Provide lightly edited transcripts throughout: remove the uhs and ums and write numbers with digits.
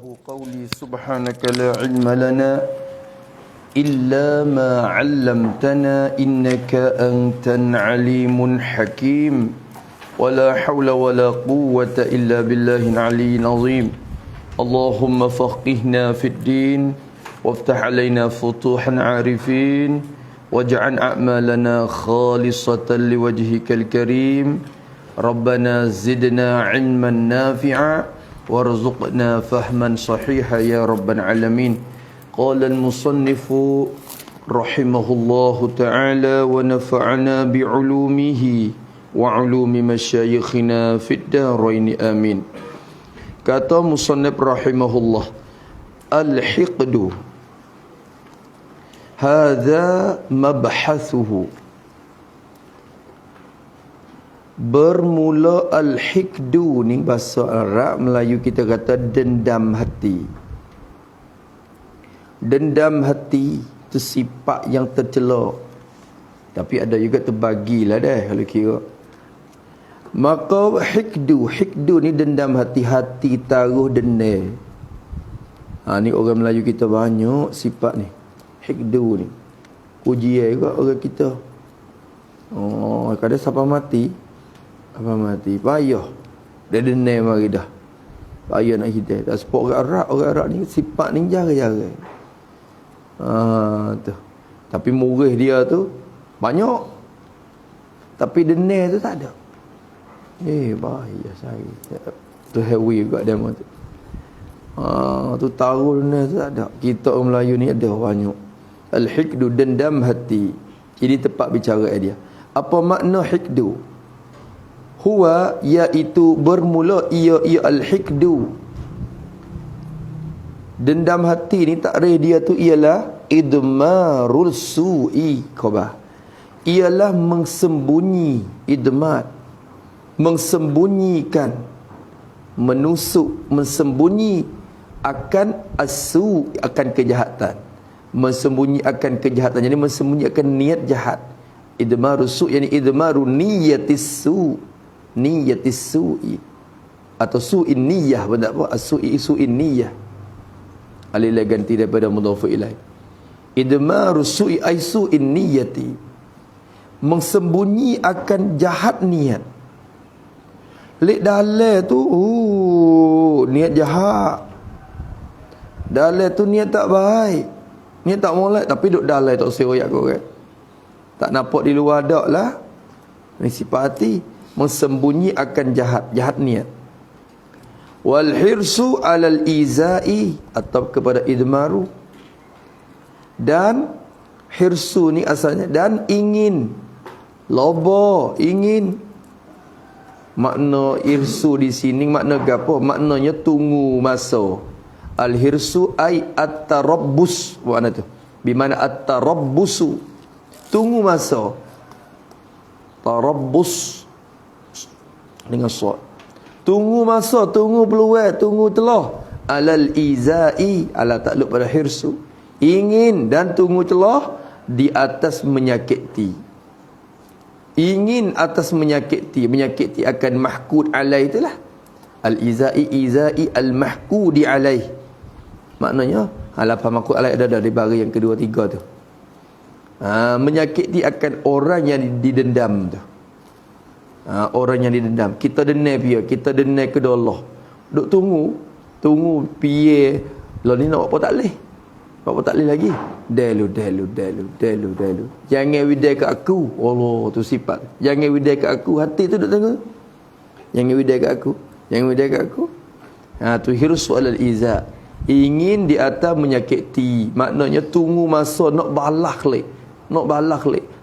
قولي سبحانك لا علم لنا إلا ما علمتنا إنك أنت العليم الحكيم ولا حول ولا قوة إلا بالله العلي العظيم اللهم فقهنا في الدين وافتح علينا فتوح عارفين واجعل أعمالنا خالصة لوجهك الكريم ربنا زدنا علما نافعا وارزقنا فهما صحيحا يا رب العالمين قال المصنف رحمه الله تعالى ونفعنا بعلومه وعلوم مشايخنا في الدارين آمين. Kata musannif rahimahullah, al-hiqdu hadza mabhathuhu. Bermula al-hiqdu ni bahasa Arab, Melayu kita kata dendam hati. Dendam hati itu sifat yang tercela, tapi ada juga terbagilah dah kalau kira. Maka hikdu ni dendam hati taruh dendam. Ni orang Melayu kita banyak sifat ni. Hikdu ni ujian juga orang kita. Kadang siapa mati payah dia dendam mari dah. Payah nak hidup. Tak sepok orang Arab ni sifat ni jara-jara. Tu. Tapi murih dia tu banyak. Tapi dendam tu tak ada. Bahaya saya. Tu heavy juga dia tu. Tu taruh dendam tu tak ada. Kita orang Melayu ni ada banyak. Al-hikdu dendam hati. Ini tepat bicara dia. Apa makna hikdu? Huwa iaitu bermula ia al-hikdu. Dendam hati ni takrif dia tu ialah idmarul su'i qabah. Ialah mengsembunyi, idmat, mengsembunyikan, menusuk, mensembunyi akan asu, akan kejahatan. Mensembunyi akan kejahatan, jadi mensembunyi akan niat jahat. Idmarus su' yani idmaru niyatis su', niyatis su'i atau su'in niyah, benda apa? As-su'i su'in niyah. Alilai ganti daripada mudhafu ilaih. Idmarus su'i ay su'in niyati, mengsembunyi akan jahat niat. Lek dalai tu niat jahat. Dalai tu niat tak baik, niat tak molek, tapi duk dalai tak seroyak kau kan. Tak nampak di luar dak lah. Ni sifat hati, mengsembunyi akan jahat niat. Wal hirsu alal izai, atau kepada idmaru. Dan hirsu ni asalnya dan ingin, loba, ingin. Makna irsu di sini makna gapo? Maknanya tunggu masa. Al hirsu ai at-tarabbus, makna tu. Bi mana at-tarabbusu, tunggu masa. Tarabbus dengan sad. Tunggu masa, tunggu peluang, tunggu celah. Alal izai, ala takluk pada hirsu. Ingin dan tunggu celah di atas menyakiti. Ingin atas menyakiti akan mahkud alaih itulah. Al-izai, izai al-mahkudi alaih. Maknanya, lapar mahkud alaih ada dari baris yang kedua, tiga tu. Menyakiti akan orang yang didendam tu. Orang yang didendam. Kita dendam dia, kita dendam ke Allah. Duk tunggu piye. Lah ni nak apa tak leh? Apa tak boleh lagi? Delu. Jangan widai ke aku. Allah tu sifat. Jangan widai ke aku. Hati tu duk tengok. Jangan widai ke aku. Tu hirsu alal iza. Ingin di atas menyakiti. Maknanya tunggu masa nak balah lek.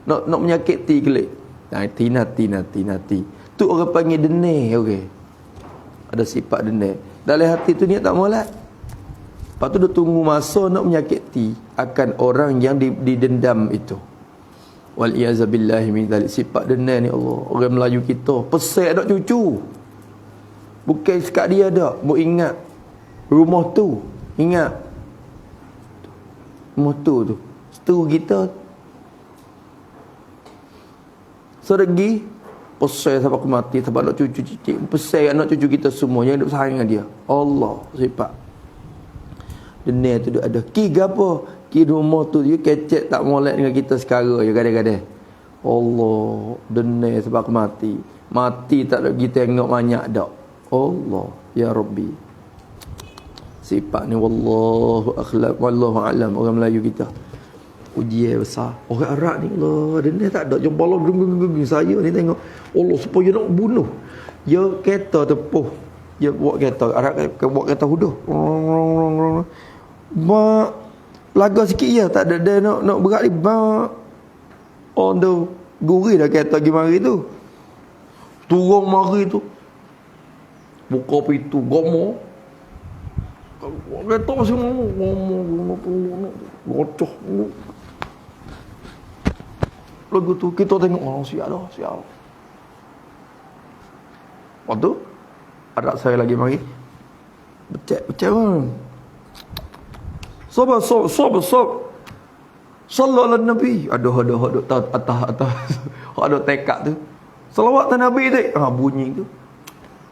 Nak menyakiti ke lek. Nati. Tu orang panggil denai, okey. Ada sifat denai. Dalam hati tu niat tak molek. Lepas tu dia tunggu masa nak menyakiti akan orang yang didendam itu. Wal iyazabillahi min dzalik. Sifat dendam ni Allah. Orang Melayu kita pesek dak cucu. Bukan sekat dia dak. Mu ingat rumah tu. Ingat rumah tu. Setu kita. Sedegi Pesai sampai aku mati, sampai anak cucu cicit. Pesai anak cucu kita semua yang hidup sayang dengan dia. Allah sifat. Dunia tu ada. Ki gapo? Ki rumah tu dia kecek tak molek dengan kita sekarang je kadang-kadang. Allah, dunia sebab aku mati. Mati tak ada kita tengok banyak dak. Allah, ya Rabbi. Sifat ni wallahu akhlaq wallahu alam orang Melayu kita. Ujian besar. Orang Arab ni Allah, dunia tak ada jumpa Allah geng saya ni tengok. Allah supaya nak bunuh. Ya kereta tepuh. Ya buat kereta Arab buat kereta huduh. Mak laga sikit ya tak ada dia nak berat ni. Mak on tu gurih dah kereta pergi mari tu. Turun mari tu. Buka pintu gomo. Kereta masih ngomong gocok. Lagu tu kita tengok orang siap. Lepas tu anak saya lagi mari. Becek pun. Sob. Sallallahu alaihi Nabi. Aduh atas. Ada tekad tu. Selawat tan Nabi tu. Bunyi tu.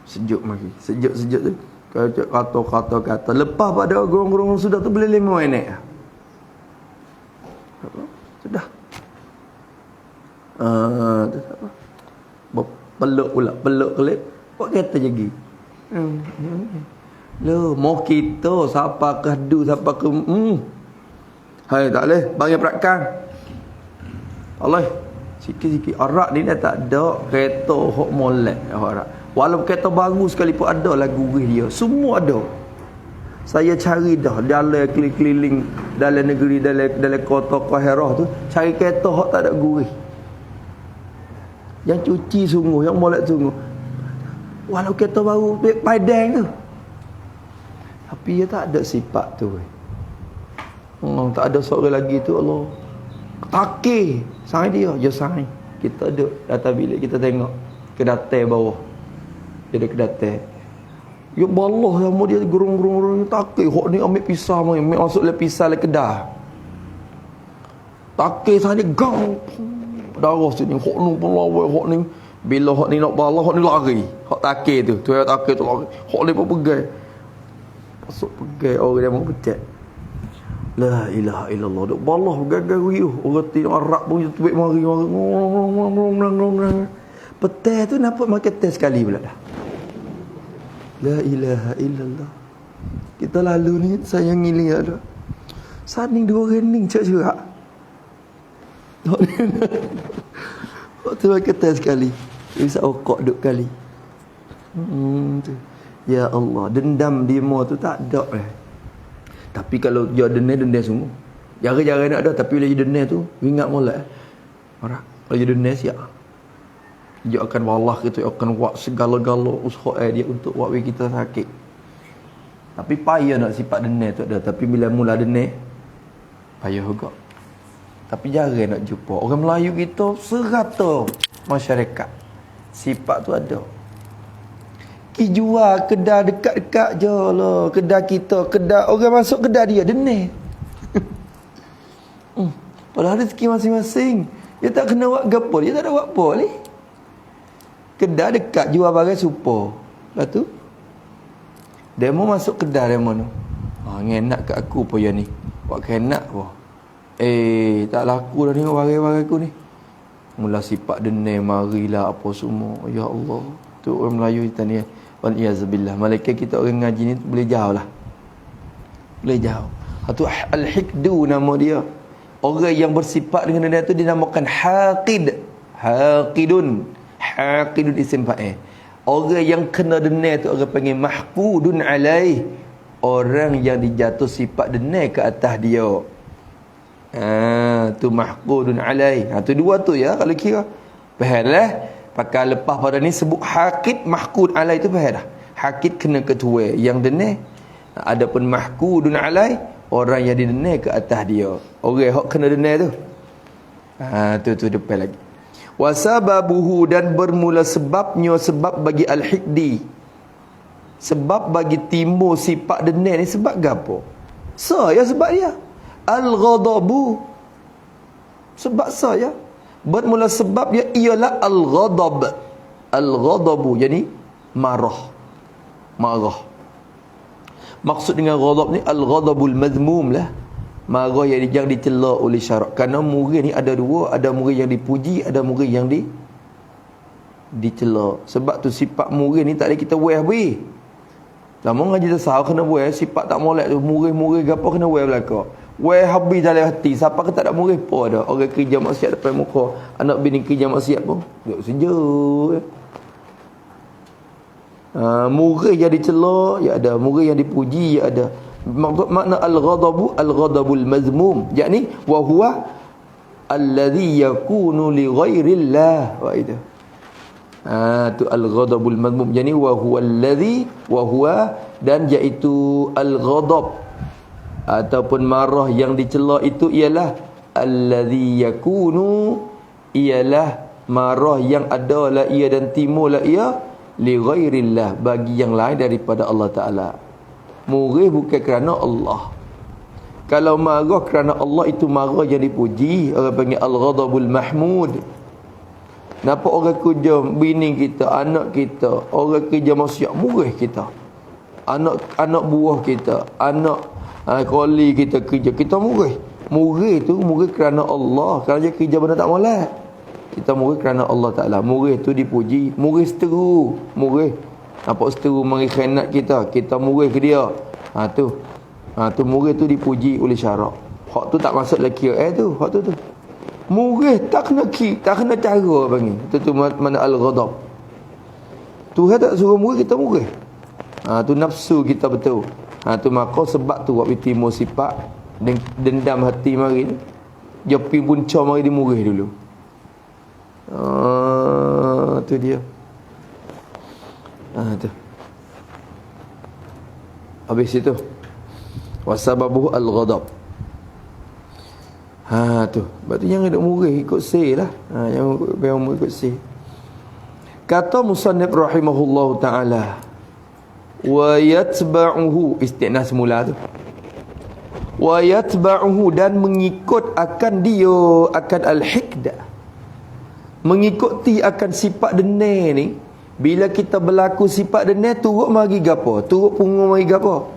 Sejuk mari. Sejuk tu. Kata. Lepas pada gorong-gorong sudah tu boleh 5 minit. Sudah. Tu apa? Peluk kelip. Buat kereta lagi. Mau kita siapa ke du siapa ke hai tak boleh bagi perakan. Allah sikit-sikit Arab ni dah tak ada kereta hok molek Arab. Walaupun kereta baru sekalipun ada lagu dia. Semua ada. Saya cari dah dalam keliling dalam negeri dalam kota Kahirah tu cari kereta hok tak ada gurih. Yang cuci sungguh, yang molek sungguh. Walau kereta baru padang tu. Tapi dia tak ada sifat tu. Tak ada seorang lagi tu Allah. Takir. Saing dia. Dia saing. Kita duduk datang bilik. Kita tengok. Kedatai bawah. Dia ada kedatai. Ya Allah yang mau dia gerung-gerung. Takir. Hak ni ambil pisah. Ambil masuk le pisah le kedah. Takir saing dia. Gang. Darah sini. Hak ni pun lawai. Hak ni. Bila hak ni nak balas. Hak ni lari. Hak takir tu. Tu yang takir tu lari. Hak ni pun pegai. Masuk pegai orang dia mau becek. La ilaha illallah. Duk balah gagal riuh. Orang tengok Arab pun tubik mari. Petai tu nampak makan teh sekali pula dah. La ilaha illallah. Kita lalu ni sayang ngili ada. Saning dua rening cerak-cerak. Waktu makan teh sekali. Bisa okok duk kali. Tu. Ya Allah, dendam demo tu tak ada Tapi kalau dia dendam sungguh. Jara-jara nak ada tapi bila dia dendam tu ingat molek. Orang kalau dia dendam siap. Dia akan wallah kita akan buat segala-gala usaha dia untuk buat kita sakit. Tapi payah nak sifat dendam tu ada, tapi bila mula dendam payah juga. Tapi jarang nak jumpa. Orang Melayu kita serata masyarakat. Sifat tu ada. Jual kedai dekat-dekat je lah. Kedai kita, kedai orang masuk kedai dia denih. Padahal rezeki masing-masing. Dia tak kena buat gapo, dia tak ada buat apa ni. Kedai dekat jual barang super. Lepas tu demo masuk kedai demo tu. Ngenak kat aku apa ya ni. Buat kenak apa. Tak laku dah tengok barang-barang aku ni. Mula sifat denih marilah apa semua. Ya Allah. Tu orang Melayu kita ni. Waliyazubillah. Malaikat kita orang ngaji ni boleh jauh lah. Boleh jauh. Itu Al-Hikdu nama dia. Orang yang bersifat dengan dia tu dinamakan Haqid. Haqidun isim fa'il. Orang yang kena denai tu orang panggil Mahqudun alaih. Orang yang dijatuh sifat denai ke atas dia. Tu Mahqudun alaih. Tu dua tu ya kalau kira. Faham lah. Pakai lepas pada ni sebut Haqid mahqud alai tu faham dah. Haqid kena ketua yang denai. Adapun mahqudun alai orang yang didenai ke atas dia. Orang hak kena denai tu. Tu depan lagi. Wasababuhu dan bermula sebabnya sebab bagi al-hikdi. Sebab bagi timbul sifat denai ni sebab gapo? Saya sebab dia. Al-ghadabu. Sebab saya bermula sebab dia ialah al-ghadab. Al-ghadabu yani marah. Maksud dengan ghadab ni al-ghadabul madhmum lah. Marah yang dicela oleh syarak. Kerana murid ni ada dua, ada murid yang dipuji, ada murid yang dicela. Sebab tu sifat murid ni tak ada kita weah habis. Lama ngaji tasawuf kena weah sifat tak molek tu, murid gapo kena weah belaka. Weah habis dalam hati. Siapa kata tak ada murid apa dah. Orang kerja maksiat depan muka, anak bini kerja maksiat pun duduk sejuk. Murid yang dicela ya ada, murid yang dipuji ya ada. Makna al-ghadabul mazmum, yakni wa huwa alladhi yakunu li ghairillah. Wa itu tu al-ghadabul mazmum, yakni wa huwa alladhi, wa huwa dan iaitu al-ghadab ataupun marah yang dicela itu ialah alladhi yakunu, ialah marah yang ada la ia dan timbul la ia li ghairillah, bagi yang lain daripada Allah Taala. Murih bukan kerana Allah. Kalau marah kerana Allah itu marah yang dipuji, orang panggil al-ghadabul mahmud. Nampak orang kerja bini kita, anak kita, orang kerja maksiat, murih kita. Anak buah kita, anak koli kita kerja, kita murih. Murih tu murih kerana Allah, kerana dia kerja benda tak molek. Kita murih kerana Allah Ta'ala. Murih tu dipuji. Murih seteru. Murih. Nampak seteru mari khianat kita, kita murih ke dia. Tu murih tu dipuji oleh syarak. Hak tu tak masuk lagi tu. Hak tu. Murih tak kena cara panggil. Tu mana al-ghadab. Tuhan tak suruh murih, kita murih. Tu nafsu kita betul. Tu maka sebab tu waktu timur sifat dendam hati mari ni. Dia pergi punca mari dimurih dulu. Tu dia. Tu. Habis itu wasababuhu al-ghadab. Tu. Sebab tu jangan duk murih ikut say lah. Jangan murih ikut say. Kata musannif rahimahullahu ta'ala, wa yatba'uhu, isti'nah semula tu. Wa yatba'uhu, dan mengikut akan dia, akan al-hikdah, mengikuti akan sifat dene ni. Bila kita berlaku sifat dene, turut mari gapo, turut punggung mari gapo,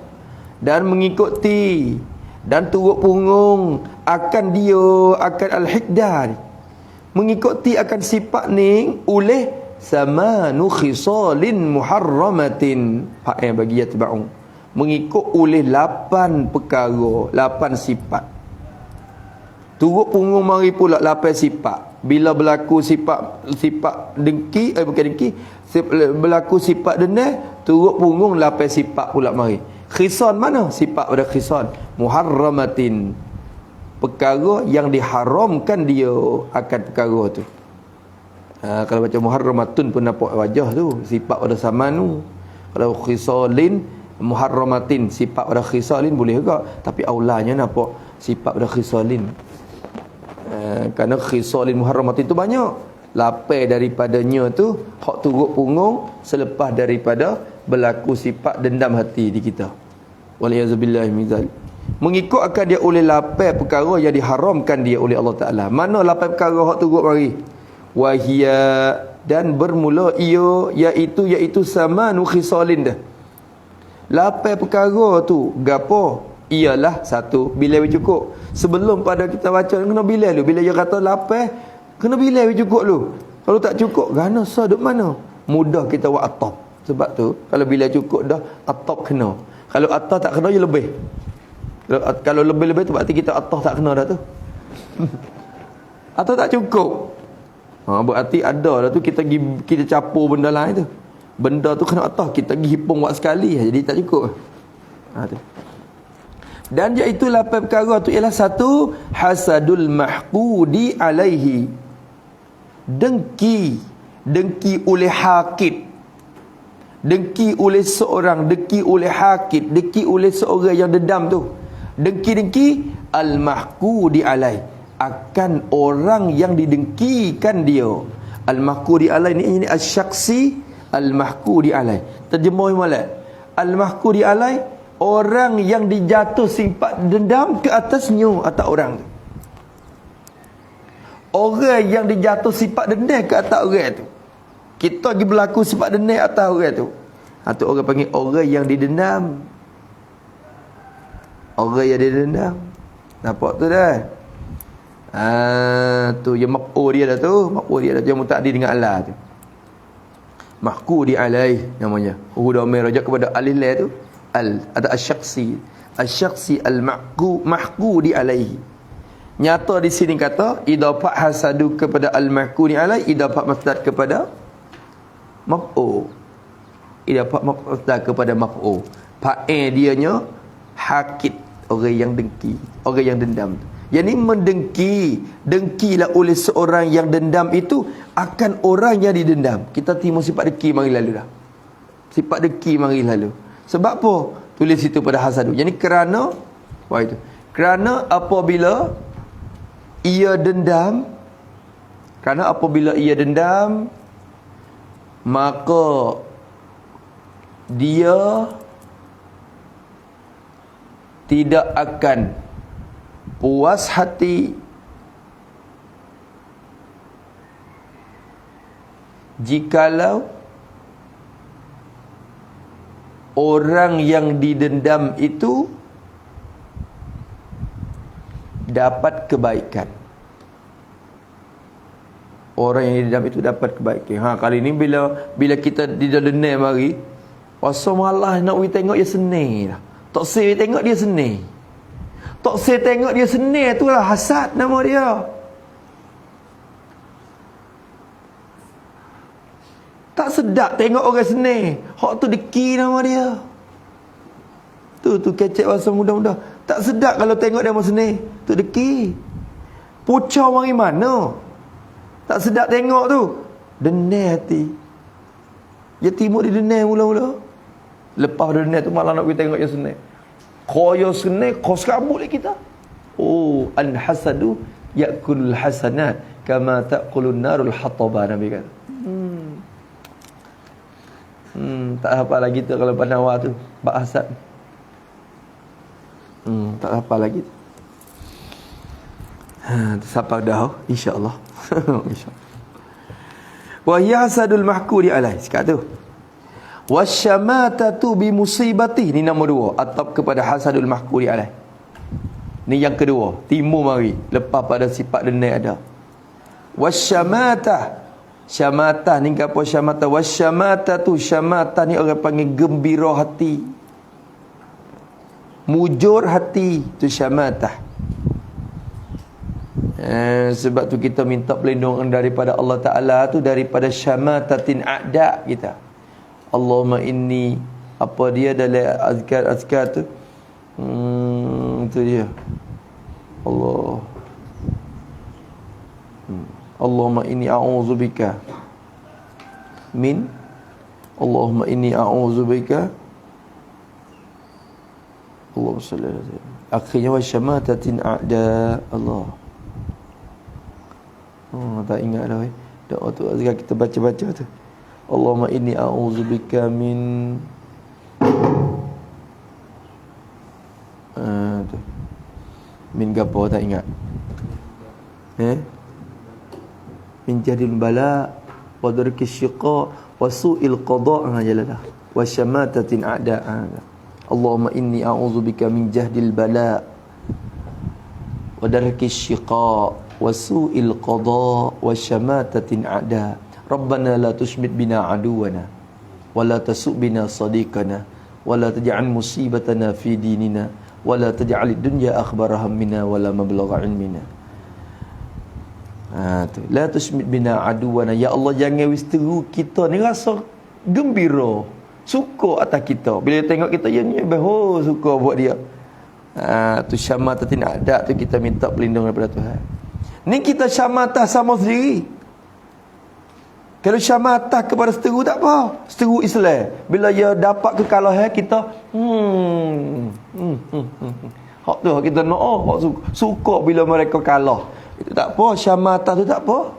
dan mengikuti dan turut punggung akan dia, akan al-hikdah ni, mengikuti akan sifat ni oleh samanu khisalin muharramatin. Hak yang bagi yatba'u, mengikut oleh 8 perkara, 8 sifat. Turut punggung mari pula 8 sifat. Bila berlaku sifat dengki, bukan dengki, berlaku sifat dendam, turut punggung 8 sifat pula mari. Khisan mana? Sifat pada khisan muharramatin, perkara yang diharamkan dia akan perkara tu. Kalau baca muharramatun pun nampak wajah tu, sifat pada samanu. Kalau khisalin muharramatin, sifat pada khisalin boleh juga, tapi aulanya nampak sifat pada khisalin. Kerana khisalin muharramatin tu banyak. Lapai daripadanya tu hak turut punggung selepas daripada berlaku sifat dendam hati di kita. Waliyazubillahi min zalik. Mengikut akan dia oleh lapai perkara yang diharamkan dia oleh Allah Ta'ala. Mana lapai perkara hak turut mari? Wahia, dan bermula ia, iaitu samanu khisalin dah. Lapai perkara tu gapo? Ialah satu, bilai cukup. Sebelum pada kita baca kena bilai dulu. Bila dia kata lapai, kena bilai cukup dulu. Kalau tak cukup, gana sah duk mana? Mudah kita buat atap. Sebab tu kalau bilai cukup dah, atap kena. Kalau atap tak kena, dia lebih. Kalau lebih-lebih tu berarti kita atap tak kena dah tu. Atap tak cukup. Berarti ada dah tu kita capur benda lain tu. Benda tu kena atap, kita pergi hipung buat sekali, jadi tak cukup. Tu. Dan iaitu 8 perkara tu ialah satu, hasadul mahqudi alaihi, dengki oleh hakid, dengki oleh seorang, dengki oleh hakid, dengki oleh seorang yang dendam tu. Dengki al mahqudi alaihi, akan orang yang didengkikan dia. Al mahqudi alaihi ini asy-syakhsi al mahqudi alaihi. Terjemah molek. Al mahqudi alaihi, orang yang dijatuh sifat dendam ke atasnya, atas orang tu. Orang yang dijatuh sifat dendam ke atas orang tu. Kita pergi berlaku sebab dendam atas orang tu. Tu orang panggil orang yang didendam. Orang yang didendam. Nampak tu dah. Tu yang maf'ul dia dah tu. Maf'ul dia dah. Yang muta'addi dengan Allah tu. Mahku di alaih namanya. Dhamir rajak kepada alif la tu. Ada asy-syakhsi. Asy-syakhsi al-mahku di alaihi. Nyata di sini kata idafah hasadu kepada al-mahku di alaihi, idafah masdar kepada maf'ul. Idafah masdar kepada maf'ul. Fa'il dianya hakid, orang yang dengki, orang yang dendam. Yang ni mendengki, dengkilah oleh seorang yang dendam itu akan orang yang didendam. Kita timur sifat dengki mari lalu dah. Sifat dengki mari lalu. Sebab apa? Tulis situ pada hasadu. Yang ni kerana itu. Kerana apabila ia dendam, maka dia tidak akan puas hati jikalau orang yang didendam itu dapat kebaikan. Orang yang didendam itu dapat kebaikan. Kali ni bila kita didendam mari, rasa malah nak we tengok dia senang dah. Tak seri tengok dia senang. Tak seri tengok dia senang, itulah hasad nama dia. Tak sedap tengok orang senang. Hak tu deki nama dia. Tu kecek bahasa muda-muda. Tak sedap kalau tengok dia senang. Tu deki. Pucau mari mana? Tak sedap tengok tu. Denai hati. Dia timur di denai mula-mula. Lepas denai tu malah nak pergi tengok dia senang. Kaya senang, kau serabut lagi kita. Al-hasadu ya'kulul hasanat kama ta'kulun narul hataba, Nabi kata. Tak hafal lagi tu kalau Panawa tu bab hasad. Tak hafal lagi tu. Siapa dah insya-Allah. Insya-Allah. Wa yasadul mahkuri alai. Sekat tu. Wasyamatatu bi musibati, ni nombor 2, atap kepada hasadul mahkuri alai. Ni yang kedua, timur mari lepas pada sifat dendam ada. Wasyamata, syamatah ni apa syamatah? Wasyamata tu, syamatah ni orang panggil gembira hati, mujur hati, tu syamatah. Sebab tu kita minta perlindungan daripada Allah Ta'ala tu, daripada syamatatin a'da kita. Allahumma inni, apa dia dalam azkar tu, itu dia Allah, Allahumma inni a'udzubika min, Allahumma inni a'udzubika, Allahumma salli alaihi wasallam, akhirnya wa syamatatin a'da Allah. Tak ingat dah doa tu azkar kita baca-baca tu. Allahumma inni a'udzubika min tu. Min gapo tak ingat. Min jahdil bala wa darki syiqa wa su'il qada' jalalah wa syamatatin a'da. Allahumma inni a'udzubika min jahdil bala wa darki syiqa wa su'il qada' wa syamatatin a'da. Rabbana la tushmit bina aduwana wa la tasu' bina sadiqana wa la taj'al musibatana fi dinina wa la taj'alid dunya akhbara hammina wa la mablagha ilmina. Tu la tushmit bina aduwana, ya Allah jangan wisteru kita ni rasa gembira, suka atas kita. Bila tengok kita yang suka buat dia. Tu syamatatin a'da tu, kita minta perlindungan daripada Tuhan. Ni kita syamatah sama sendiri. Kalau syamatah kepada seteru tak apa. Seteru Islam. Bila dia dapat kekalahan kita, hak tu kita nak, hak suka bila mereka kalah. Itu tak apa, syamatah tu tak apa.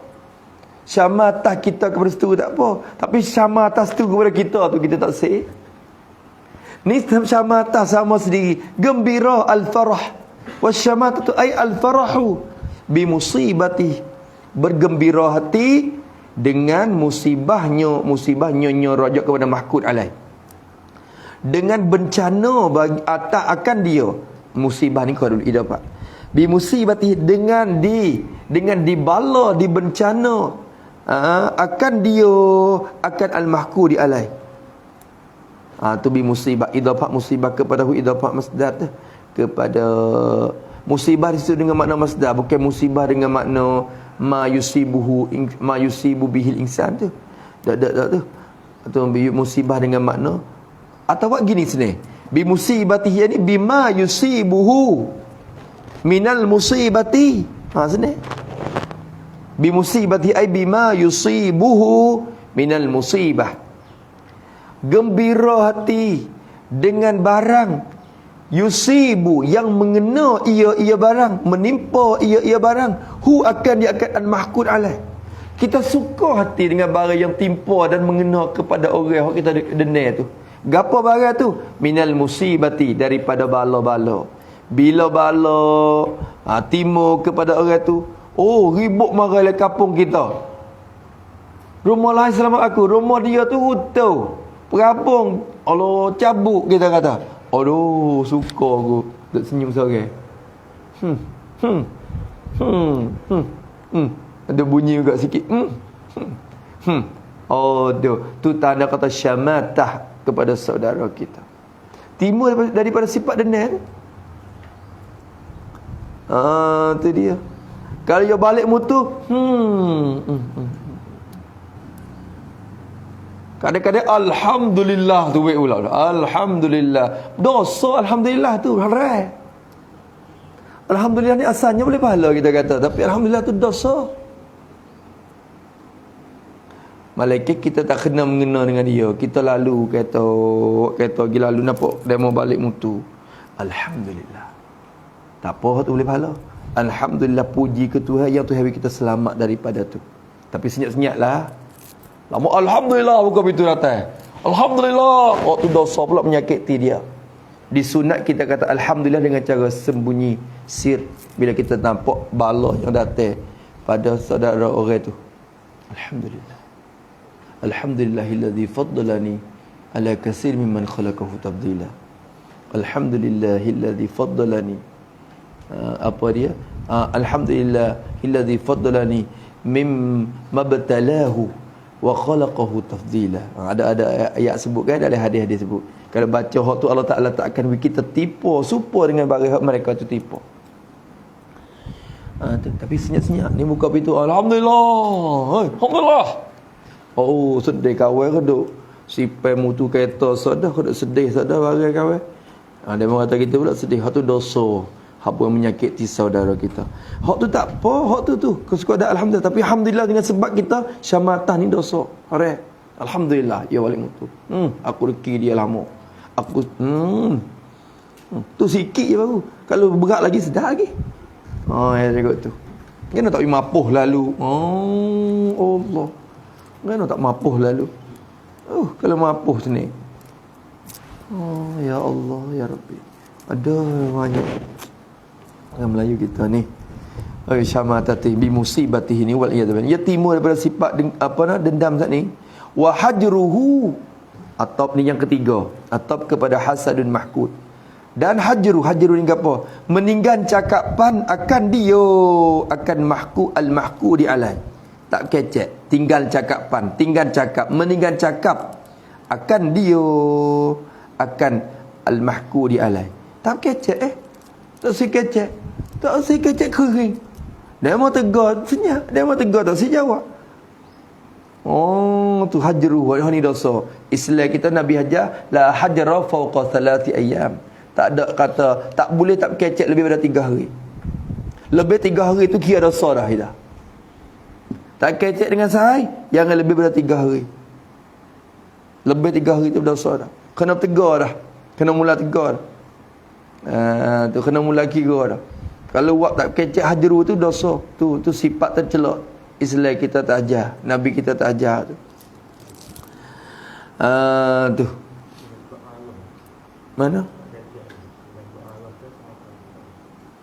Syamatah kita kepada seteru tak apa. Tapi syamatah seteru kepada kita tu kita tak sih. Ni syamatah sama sendiri. Gembira al-farah. Wasyamatah tu ay al-farahu bi musibati. Bergembira hati dengan musibahnya rajak kepada mahkud alaih. Dengan bencana bagi atas akan dia. Musibah ni kau dulu dapat. Bi musibati dengan dibala, dibencana akan dia akan al-mahkud alaih. Tu bi musibah, idafah musibah kepada idafah masdar tu, kepada musibah di situ dengan makna masdar, bukan musibah dengan makna ma yusibu bihil insan tu. Tak tu. Atau musibah dengan makna atau buat gini sini. Bi musibatihi ni bima yusibuhu minal musibati. Sini. Bi musibati ai bima yusibuhu minal musibah. Gembira hati dengan barang yusibu yang mengena ia barang, menimpa ia barang, hu akan dia akan al-mahkud alaih. Kita suka hati dengan barang yang timpa dan mengena kepada orang yang kita denda tu. Gapo barang tu? Minal musibati, daripada bala-bala. Bila bala timur kepada orang tu, ribut marah le kampung kita. Rumah lain selamat aku, rumah dia tu utuh. Perabung, Allah cabut kita kata. Aduh, suka aku tak senyum seorang. Ada bunyi juga sikit. Tu tanda kata syamatah kepada saudara kita. Timur daripada sifat dendam. Tu dia. Kalau dia balik mutu, kadang-kadang alhamdulillah tu baik pula. Alhamdulillah. Dosa alhamdulillah tu haram. Alhamdulillah ni asalnya boleh pahala kita kata, tapi alhamdulillah tu dosa. Malaikat kita tak kena mengena dengan dia. Kita lalu kereta pergi lalu nampak demo balik mutu. Alhamdulillah. Tak apa tu boleh pahala. Alhamdulillah, puji ke Tuhan yang Tuhan bagi kita selamat daripada tu. Tapi senyap-senyaplah. Lama alhamdulillah buka pintu datang. Alhamdulillah, waktu dosa pula menyakiti dia. Disunat kita kata alhamdulillah dengan cara sembunyi sir bila kita nampak bala yang datang pada saudara orang tu. Alhamdulillah. Alhamdulillahilladzi faddalani ala katsir mimman khalaqahu tafdila. Alhamdulillahilladzi faddalani alhamdulillahilladzi faddalani mimma batalahu wa khalaqahu tafdila. Ada ayat sebut kan, ada hadis sebut. Kalau baca hak tu Allah Taala tak akan kita tipu serupa dengan barang mereka tu tipu. Tapi senyap-senyap ni buka pintu alhamdulillah. Alhamdulillah. Sedih kawan keduk. Sipai mutu kereta sedih keduk sedih barang kawan. Dia mengata kita pula sedih. Hak tu dosa. Hak yang menyakiti saudara kita. Hak tu tak apa, hak tu kesukaan alhamdulillah, tapi alhamdulillah dengan sebab kita syamatah ni dosa. Haram. Alhamdulillah ya wali mutu. Aku reki dia lama. Aku tu sikit je baru. Kalau berat lagi sedar lagi. Ya tengok tu. Kena tak mapuh lalu. Allah. Kena tak mapuh lalu. Kalau mapuh sini. Ya Allah ya Rabbi. Ada banyak orang Melayu kita ni. Syamatati bi musibatihi ni wal iyad billah. Ia timur daripada sifat dendam saat ni. Wa hajruhu, atap ni yang ketiga, atap kepada hasadun mahkud. Dan hajru ni apa? Meninggal cakapan akan dia akan mahku al-mahkudi alai. Tak kecek, tinggal cakapan, tinggal cakap, meninggal cakap akan dia akan al-mahkudi alai. Tak kecek tak si kecek. Tak si kecek kering. Dia mau tegur senyap, dia mau tegur tak si jawab. Tu hajru ni dosa. Islam kita Nabi hajar la hajra fawqa 3 ayyam. Tak ada kata tak boleh tak kecek lebih daripada 3 hari. Lebih 3 hari tu kira dosa dah dah. Tak kecek dengan sehari, jangan lebih daripada 3 hari. Lebih 3 hari tu dosa dah. Kena tegur dah. Kena mula tegur. Tu kena mula kira dah. Kalau buat tak kecek hajru tu dosa. Tu sifat tercelak. Islam kita tak ajar, Nabi kita tak ajar tu. Tu. Mana?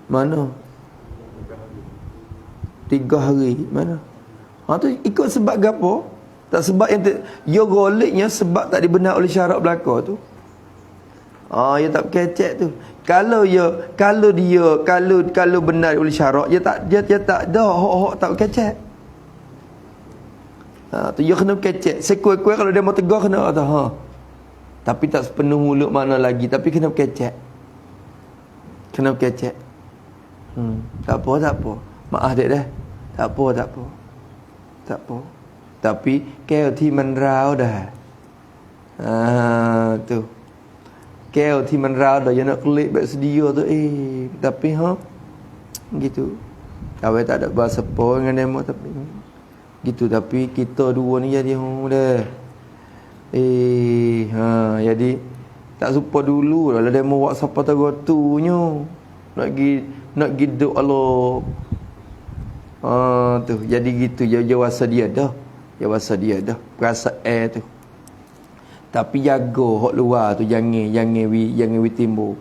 Mana? 3 hari. Mana? Tu ikut sebab gapo? Tak sebab yang yo goliknya sebab tak dibenar oleh syarak belaka tu. Ya tak kecek tu. Kalau benar oleh syarak, dia tak dah hok tak kecek. Tu dia kena kecek. Sekuat-kuat kalau dia mau tegar kena kata Tapi tak sepenuh mulut mana lagi, tapi kena kecek. Kena kecek. Tak apa. Maaf dek dah. Tak apa. Tapi kauที่มันร้าวdah. Tu. Kauที่มันร้าวdah yang nak klik baik sedia tu tapi gitu. Awak tak ada bahasa apa dengan demo tapi gitu, tapi kita dua ni jadi dah. Jadi tak suka dulu lah demo WhatsApp tagotunya. Nak giduk Allah. Tu jadi gitu dia wasa dia dah. Perasa tu. Tapi jaga hok luar tu jangan wi timbul.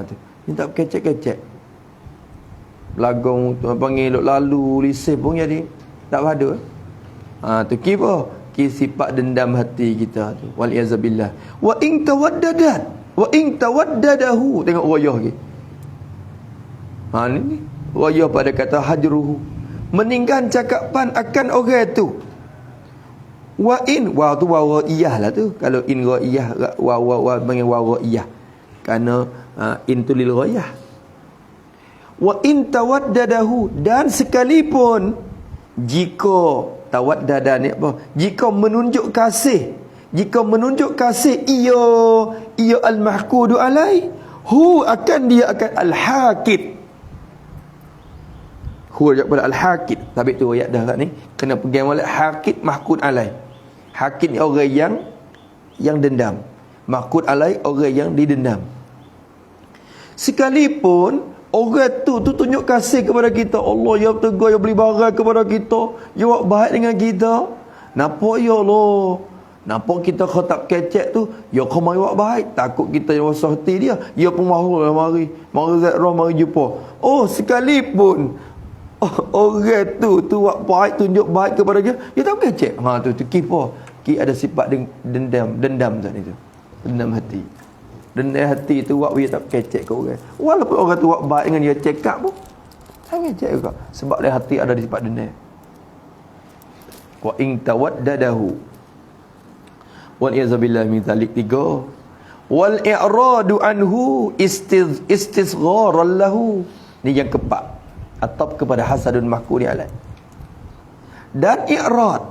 Tu. Ni tak kecek-kecek. Belagong tu panggil lalu lisih pun jadi tak ada. Tu kipa sifat dendam hati kita tu. Wal iazabillah. Wa in tawaddadahu. Tengok wayah lagi. Ni wayah pada kata hajruhu. Meninggalkan cakapan akan orang tu. Wa in tu wawa iyah lah tu. Kalau in ghaiyah wa panggil wawa iyah. Kerana in tu lil ghaiyah. Wa in tawaddadahu, dan sekalipun jika tawaddada ni apa? Jika menunjuk kasih ia al-mahqudu alai, dia akan al-haqid. Pada al-haqid. Tapi tu ayat dah kat ni kena pegang molek haqid mahqud alai. Haqid ni orang yang dendam. Mahqud alai orang yang didendam. Sekalipun orang tu tunjuk kasih kepada kita, Allah yang tegar, yang beli barang kepada kita, yang buat baik dengan kita. Nampak ya Allah. Nampak kita khatab kecek tu, ya kau mari buat baik. Takut kita yang rasa hati dia. Ya pun mahu mari zakrah, mari jumpa. Sekalipun orang tu buat baik, tunjuk baik kepada dia, dia tak kecek. Tu kipa. Ki ada sifat dendam tadi tu. Dendam hati. Dendam hati tu buat dia tak kecek ke orang. Walaupun orang tu buat baik dengan dia cakap pun tak kecek juga. Sebab dia hati ada di sifat dendam. Wa in tawaddadahu. Wal iazabillah min zalik 3. Wal i'radu anhu istisgharan lahu. Ni yang keempat. Atap kepada hasadun mahquri alai. Dan i'rad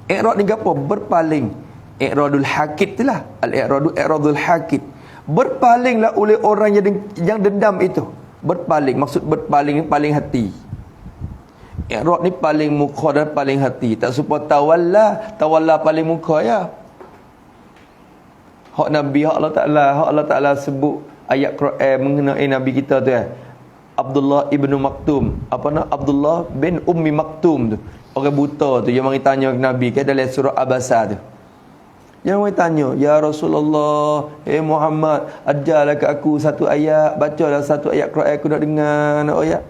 ni apa? Berpaling. I'radul haqid itulah. I'radul haqid. Berpalinglah oleh orang yang dendam itu. Berpaling, maksud berpaling paling hati. I'rad ni paling muka dan paling hati. Tak supaya tawalla paling muka ya. Hak Nabi, hak Allah Ta'ala sebut ayat Quran mengenai Nabi kita tu Abdullah ibnu Maktum. Abdullah bin Ummi Maktum tu. Orang buta tu yang mari tanya Nabi dalam surah Abasa tu. Yang mari tanya, ya Rasulullah, Muhammad, ajarlah ke aku satu ayat, bacalah satu ayat Quran aku nak dengar nak ayat.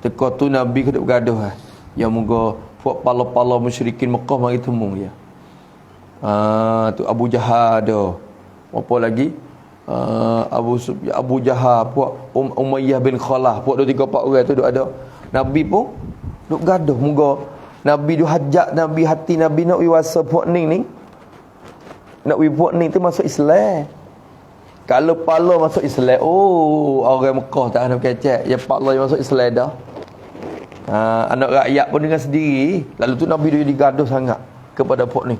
Teka tu Nabi kena bergaduh Ya moga buat pala-pala musyrikin Mekah mari temu ya. Tu Abu Jahal dah. Apa lagi? Abu Jahal, puak Umayyah bin Khalah, puak 2-3-4 orang tu duk ada. Nabi pun duk gaduh moga Nabi duk hajat Nabi, hati Nabi nak wiwasa puak ni nak puak ni tu masuk Islam. Kalau pala masuk Islam, orang Mekah tak nak kecek, ya pala yang masuk Islam dah. Anak rakyat pun dengan sendiri. Lalu tu Nabi dia digaduh sangat kepada puak ni.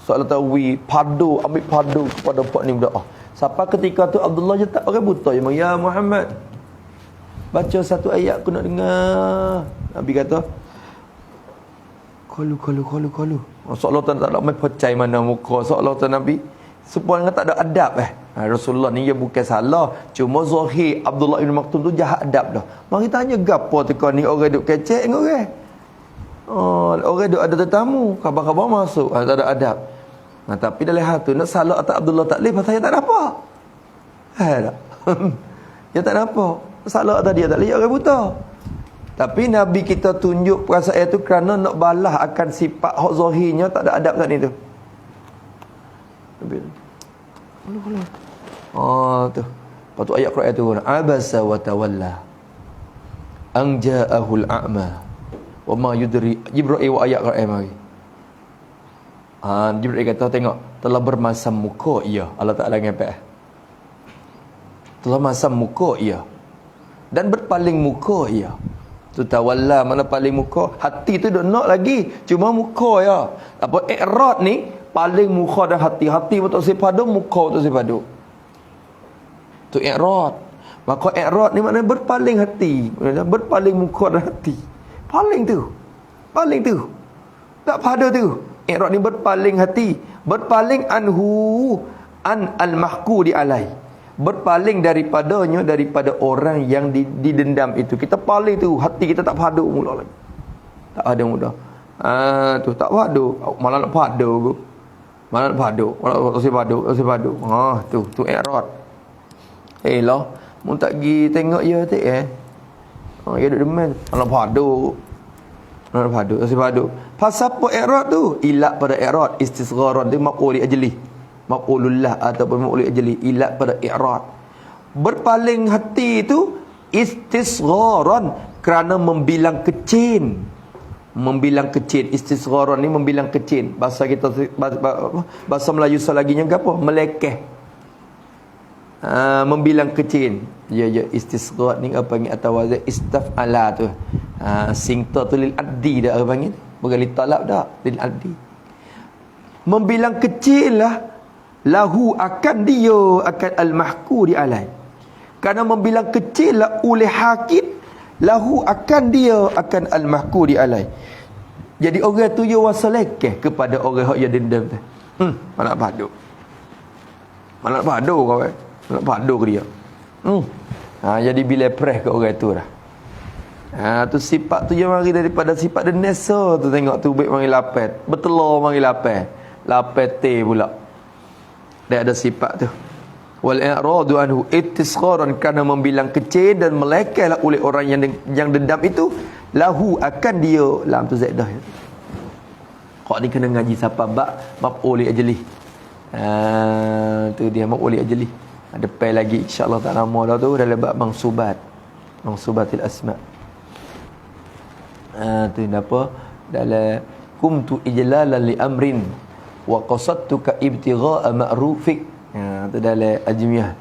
Soalan tawi ambil padu kepada puak ni berdoa. Sampai ketika tu Abdullah je tak orang buta ya Muhammad, baca satu ayat aku nak dengar. Nabi kata Kalu seolah tak ada main percaya mana muka. Seolah Nabi supaya tak ada adab Rasulullah ni dia bukan salah, cuma zahir Abdullah bin Maktum tu jahat adab dah. Mari tanya gapo teka ni orang duk kecek dengan orang. Orang duk ada tetamu, khabar-khabar masuk, tak ada adab. Tapi dalam hal tu nak salah atas Abdullah tak boleh, pasal dia tak ada apa. Tak. Dia tak ada apa. Salah atas dia tak boleh, orang buta. Tapi Nabi kita tunjuk perasaan itu kerana nak balas akan sifat hak zahirnya tak ada adab tadi tu. Nabi. Oh tu. Lepas tu ayat Quran tu, abasa wa tawalla an ja'ahul a'ma wa ma yudri. Jibril ayat Quran mari. Jibril kata tengok, telah bermasam muka ia. Allah Taala ngepek. Telah masam muka ia dan berpaling muka ia. Tu tawalla mana paling muka, hati tu duk nak lagi, cuma muka ya. Apa i'rad ni paling muka dan hati. Hati pun tak sepadu, muka tak sepadu. Tu i'rad. Maka i'rad ni maknanya berpaling hati, berpaling muka dan hati. Paling tu. Tak pada tu. I'rad ni berpaling hati, berpaling anhu an al-mahqudi alai. Berpaling daripadanya, daripada orang yang didendam itu. Kita paling tu, hati kita tak padu mula lagi. Tak ada mudah. Tu tak padu, malah nak padu. Malah nak padu, malah tak padu. Tu i'rad. Lah, mun tak gi tengok ya tak ya duk demen. Malah padu. Tak padu. Pasal apa i'rad tu? Ilat pada i'rad, istisgharan tu maqul ajli. Maqulullah ataupun maqul ajli, ilat pada i'rad. Berpaling hati itu istisgharan kerana membilang kecil. Istisgharan ni membilang kecil. Bahasa kita, bahasa Melayu selaginya apa? Melekeh. Membilang kecil. Ya istisghar ni apa panggil atau wazan istaf'ala tu. Singta tu lil addi dah apa panggil? Bukan li talab dah, lil addi. Membilang kecil lah lahu akan dia, akan al-mahqudi alai. Kerana membilang kecil lah oleh hakim, lahu akan dia, akan al-mahqudi alai. Jadi orang tu dia wasalekeh kepada orang yang dendam tu. Mana padu kau nak padu ke dia. Jadi bila press ke orang tu dah. Tu sifat tu yang mari daripada sifat denesa tu, tengok tu baik mari lapet, bertelur mari lapet te pula. Dia ada sifat tu. Wal i'radu anhu ittisgharan, kerana membilang kecil dan melekehlah oleh orang yang dendam itu, lahu akan dia, lam tu zaidah. Kau ni kena ngaji siapa maf'ul ajli. Tu dia maf'ul ajli. Ada pai lagi insya-Allah tak lama dah tu dalam bab mangsubatil asma. Tu apa? Dalam kumtu ijlalan li amrin wa qasadtuka ibtigha'a ma'rufik. Tu dalam ajmiyah.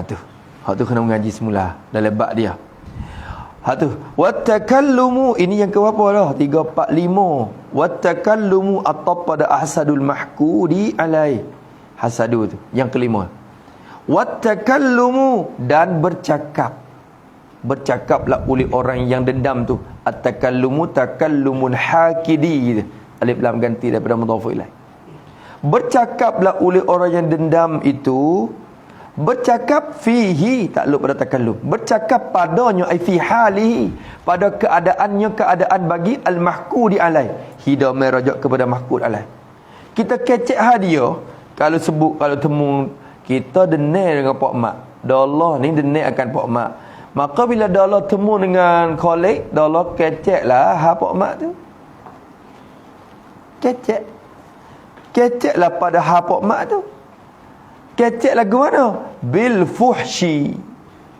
Tu kena mengaji semula dalam bab dia. Tu wattakallumu, ini yang ke berapa dah? 3 4 5. Wattakallumu atap pada ahsadul mahqudi alai. Hasadu tu yang kelima. Wattakallumu, dan bercakaplah oleh orang yang dendam tu. At-takallumu takallumun hakidi. Alif lam ganti daripada mudhaf ilaih. Bercakaplah oleh orang yang dendam itu, bercakap fihi, takluk pada takallum. Bercakap padanya ai fi halihi, pada keadaannya, keadaan bagi al-mahqudi alai. Hida merajak kepada mahqud alai. Kita kecek hadiah kalau sebut, kalau temu kita denai dengan pak mak. Dalah ni denai akan pak mak. Maka bila dalah temu dengan kolik, dalah keceklah pak mak tu. Keceklah pada pak mak tu. Kecek lagu mana? Bil fuhshi.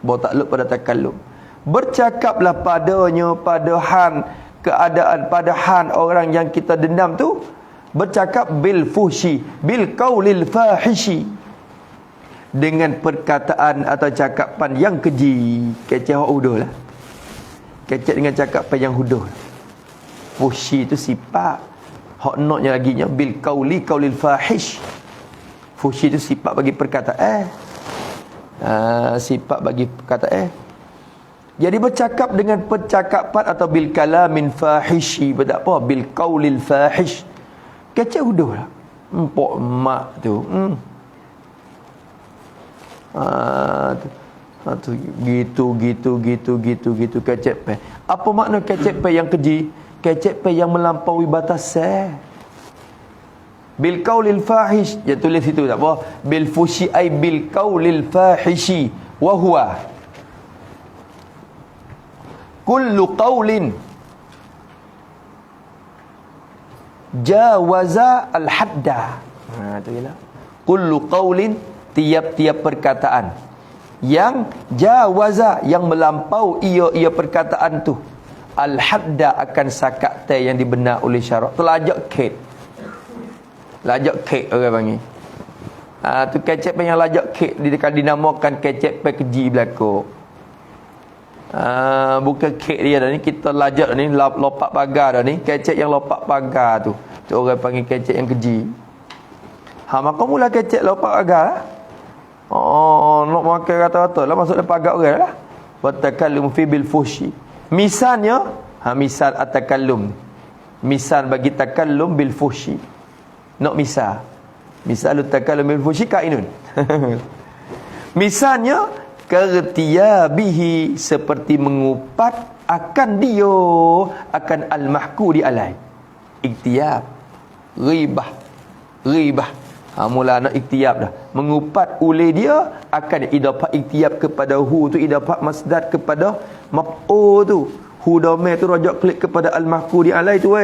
Bawa takluk pada takallum. Bercakaplah padanya, pada han keadaan, pada han orang yang kita dendam tu. Bercakap bil fuhshi, bil qaulil fahishi, dengan perkataan atau cakapan yang keji. Kecek hak huduh lah. Kecek dengan cakapan yang huduh. Fuhshi tu sifat. Hak notnya laginya bil qaulil fahish. Fuhshi itu sifat bagi perkataan. Sifat bagi perkataan. Jadi bercakap dengan percakapan atau bil kalamin fahishi, tak apa, bil qaulil fahish. Kecek huduh lah. Pok mak tu. Tu gitu kecek pe. Apa makna kecek pe yang keji? Kecek pe yang melampaui batas. Bil qaulil fahish, dia tulis situ tak apa. Bil fushi ai bil qaulil fahishi wa huwa kullu qaulin jawaza al-hadda. Tu ialah kullu qaulin, tiap-tiap perkataan yang jawaza, yang melampau ia perkataan tu al-hadda, akan sakat yang dibenar oleh syarak. Telajak kek. Lajak kek orang panggil. Tu kecek yang lajak kek dinamakan kecek keji belakang. Bukan kek dia dah ni, kita lajak ni lopak pagar dah ni, kecek yang lopak pagar tu orang panggil kecek yang keji. Maka mula kecek lopak pagar lah. Nak makan rata-rata lah, masuk dalam pagar orang lah. Wa takallum fi bil fuhshi. Misalnya, misal at-takallum, misal bagi takallum bil fuhshi. Nak misal takallum bil fuhshi kainun. Misalnya kertiyabihi, seperti mengupat akan dia, akan al-mahku di alai. Iktiyab, ghibah. Mula nak iktiyab dah, mengupat oleh dia, akan idafah iktiyab kepada hu tu, idafah masdar kepada maf'ul tu. Hu dhamir tu rajak klik kepada al-mahku di alai tu.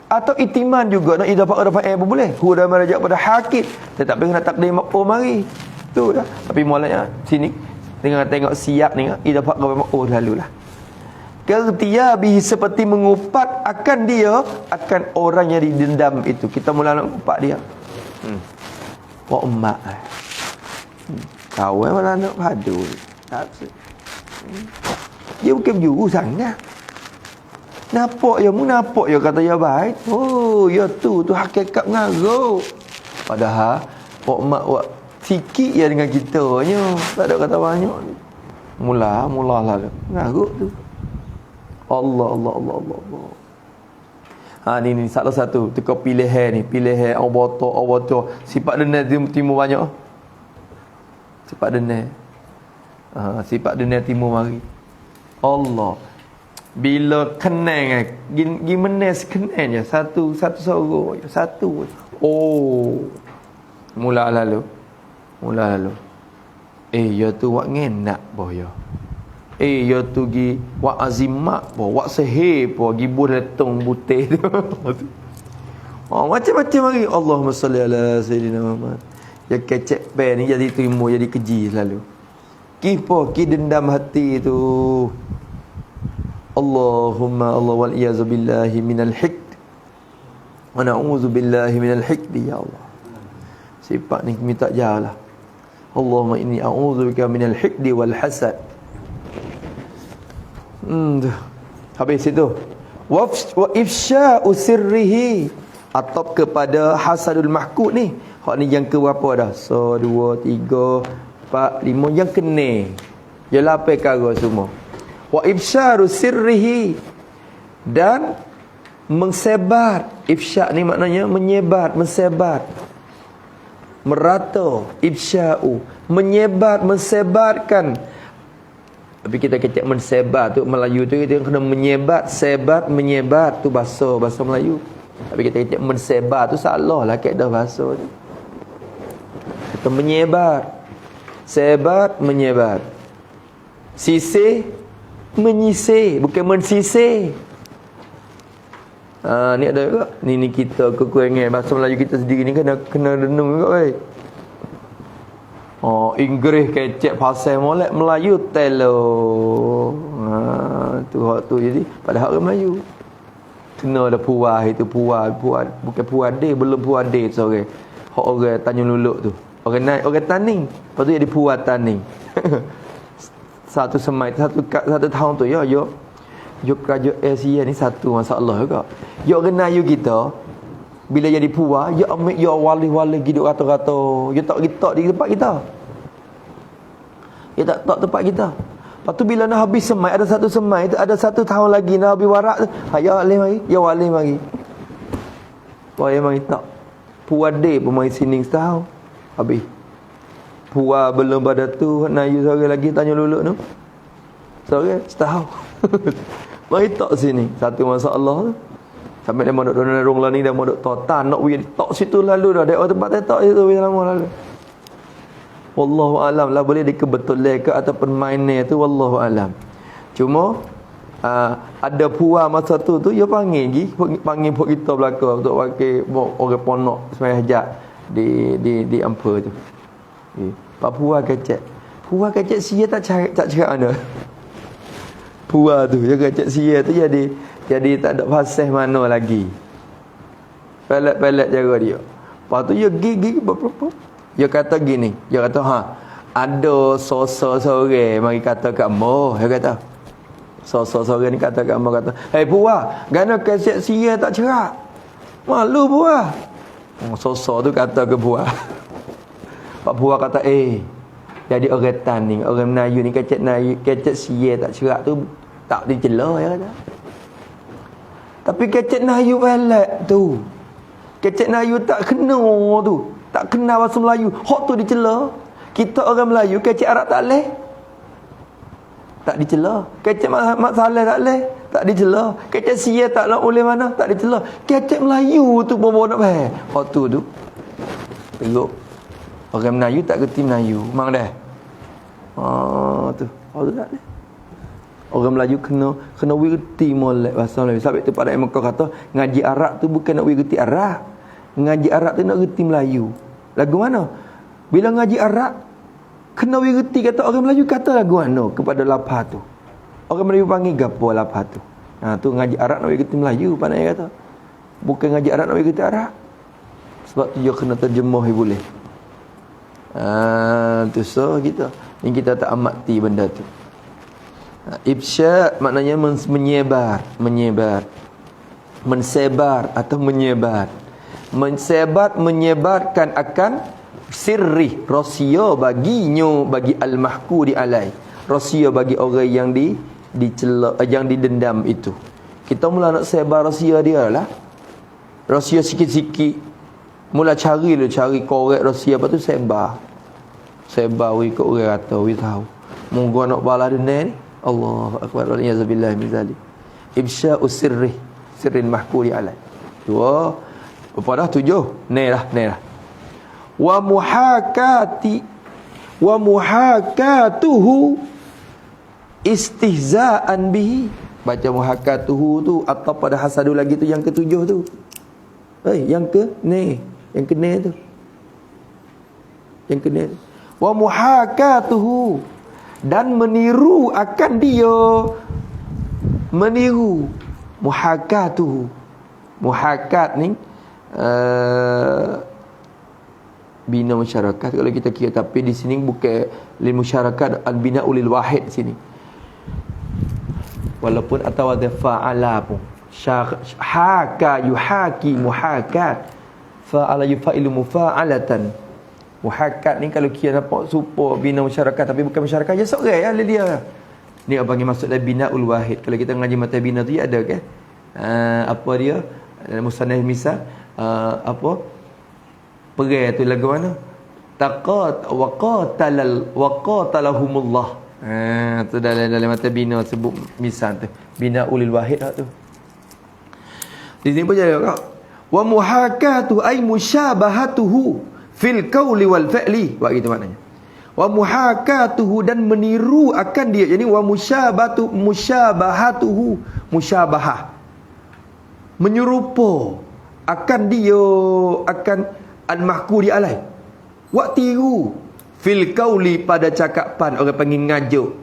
Atau itiman juga nak idafah pun boleh. Hu dhamir rajak pada hakik, tetapi kena takdir maf'ul mari. Tu dah. Tapi mulanya sini tengok siap ni idafah kepada maf'ul lalulah. Kertiyabihi, seperti mengupat akan dia, akan orang yang didendam itu. Kita mula nak upat dia. Pak emak. Tahu malah nak padu. Dia bukan berjuru sangat. Nampak ya kata ya baik. Oh, ya tu hakikat mengarut. Padahal pak emak buat sikit ya dengan kita nya. Tak ada kata banyak. Mula lah mengarut tu. Allah. Ni salah satu teka pilihan ni, pilihan awata sifat dena timur banyak. Sifat dena timur mari. Allah bila kenang gimana sekenang je satu sorok satu. Mula lalu ya tu wak ngenak boh ya. Ya tu gi wak azimat po, wak sehir po, gi buletong butih tu. Macam-macam lagi. Allahumma salli ala sayyidina Muhammad. Ya kecek pen ni jadi terima, jadi keji selalu. Ki dendam hati tu. Allahumma Allah wal iyazu billahi minal hiqd. Wa na'udzu billahi minal hiqd ya Allah. Sifat ni minta jauhlah. Allahumma inni a'udzu bika minal hiqdi wal hasad. Habis itu wa ifsya'u sirrihi, atop kepada hasadul mahkud ni. Hak ni yang ke berapa dah? 1 2 3 4 5 yang kena. Dia 8 perkara semua. Wa ifsya'u sirrihi, dan mengsebar. Ifsya' ni maknanya menyebar, mensebar, merata. Ifsya'u, menyebar, mensebarkan. Tapi kita kecek mensebar tu Melayu tu kita kena menyebar, sebar, menyebar tu bahasa Melayu. Tapi kita kecek mensebar tu salah lah kaedah bahasa tu. Kita menyebar, sebar, menyebar. Sisih, menyisih, bukan mensisih. Ni ada juga. Ni kita kekurangan bahasa Melayu kita sendiri ni kena renung juga weh. Inggeris kecek pasal molek Melayu telo. Tu hak tu jadi padahal orang Melayu. Kena ada puas itu puas bukan puas dia, belum puas dia sore. Hak orang Tanjung Luluk tu. Orang naik orang taning. Lepas tu jadi puas taning. Satu semai satu tahun tu yo kerajaan Asia ni satu masalah juga. Yo renayu kita bila jadi puas, ya ambil ya wali-wali hidup rata-rata. Ya tak di tempat kita. Ya tak tempat kita. Lepas tu bila nak habis semai, ada satu semai tu, ada 1 tahun lagi nak habis warak tu. Ya wali mari, ya wali mari. Wali mari tak. Puas dia pun mari sini setahun. Habis. Puas belum pada tu, nayu sore lagi tanya luluk tu. Sore setahun. Mari tak sini. Satu masalah tu. Sampai dia mau duduk dorong lah ni, dia mau duduk totan nak pergi tok situ lalu dah. Dia tempat tak situ lama lalu. Wallahu alam lah, boleh dikebetulan ke ataupun mainnya tu, wallahu alam. Cuma ada puas masa tu dia panggil pok kita belaka untuk pakai orang ponok sembahyang hajat di Ampere tu. Pak puas kecek. Puas kecek sia tak cakap mana. Puas tu dia kecek sia tu jadi tak ada fasih mana lagi. Pelet-pelet jaga dia. Lepas tu dia gigi berapa? Dia kata gini, dia kata ada sosok seorang mari kata kat mo, dia kata. Sosok seorang ni kata kat mo kata, "Hei puas, gana kecek sia tak cerak. Malu puas." Sosok tu kata ke puas. Pak puas kata, jadi orang Tan ni, orang Melayu ni kecek sia tak cerak tu tak dicela, ya kata. Tapi kecek Melayu pelak tu. Kecek Melayu tak kena tu. Tak kena bahasa Melayu. Hak tu dicela. Kita orang Melayu kecek Arab tak leh. Tak dicela. Kecek Mak Saleh tak leh. Tak dicela. Kecek sia tak nak boleh mana. Tak dicela. Kecek Melayu tu pun nak faham. Hak tu teruk. Orang Melayu tak kerti Melayu. Memang dah. Tu. Hak tu tak leh. Orang Melayu kena wirti molek bahasa Melayu. Sebab tu pada Mekah kata ngaji Arab tu bukan nak wirti Arab. Ngaji Arab tu nak wirti Melayu. Lagu mana? Bila ngaji Arab kena wirti kata orang Melayu kata lagu mana kepada lapar tu. Orang Melayu panggil gapo lapar tu. Tu ngaji Arab nak wirti Melayu pandai kata. Bukan ngaji Arab nak wirti Arab. Sebab tu dia kena terjemah boleh. Tu so kita. Ni kita tak amati benda tu. Ifsya maknanya menyebar, mensebar atau menyebar. Menyebarkan akan sirri, rahsia baginya, bagi al-mahku di alai. Rahsia bagi orang yang dicela, yang didendam itu. Kita mula nak sebar rahsia dia lah. Rahsia sikit-sikit. Mula cari korek rahsia, lepas tu sebar. Sebar ikut orang kata, we tahu. Moga nak balas dendam ni. Allahu akbar, wa liyazabillah min zalik. Ifsya'u sirrin mahkuri alai. Dua. Apa dah? 7. Ni lah. Wa muhakatuhu istihza'an bihi. Baca muhakatuhu tu atau pada hasadu lagi tu yang ke-7 tu. Yang ke ni, yang ke ni tu. Yang ke ni. Wa muhakatuhu, dan meniru akan dia. Meniru. Muhakatuhu. Muhakat ni bina masyarakat kalau kita kira, tapi di sini bukan lil masyarakat, al bina ulil wahid sini. Walaupun atau ada fa'ala pun. Haka yuhaki muhakat. Fa'ala yufa'ilu mufa'alatan. Muhakat ni kalau kira nampak super bina masyarakat, tapi bukan masyarakat je seorang ya dia. Ni apa panggil maksudnya binaul wahid. Kalau kita ngaji mata bina tu ya ada kan? Apa dia? Musannaf misal apa? Perai tu lagu mana? Taqat wa qatalahumullah. Tu dalam mata bina sebut misal tu. Binaul wahid tu. Di sini pun jadi kak. Wa muhakatu ay musyabahatuhu fil qawli wal fi'li. Buat gitu maknanya. Wa muhakatuhu, dan meniru akan dia. Jadi wa musyabahatuhu, musyabahah, menyerupa akan dia, akan al-mahkuri alai. Wa tiru fil qawli, pada cakapan, orang panggil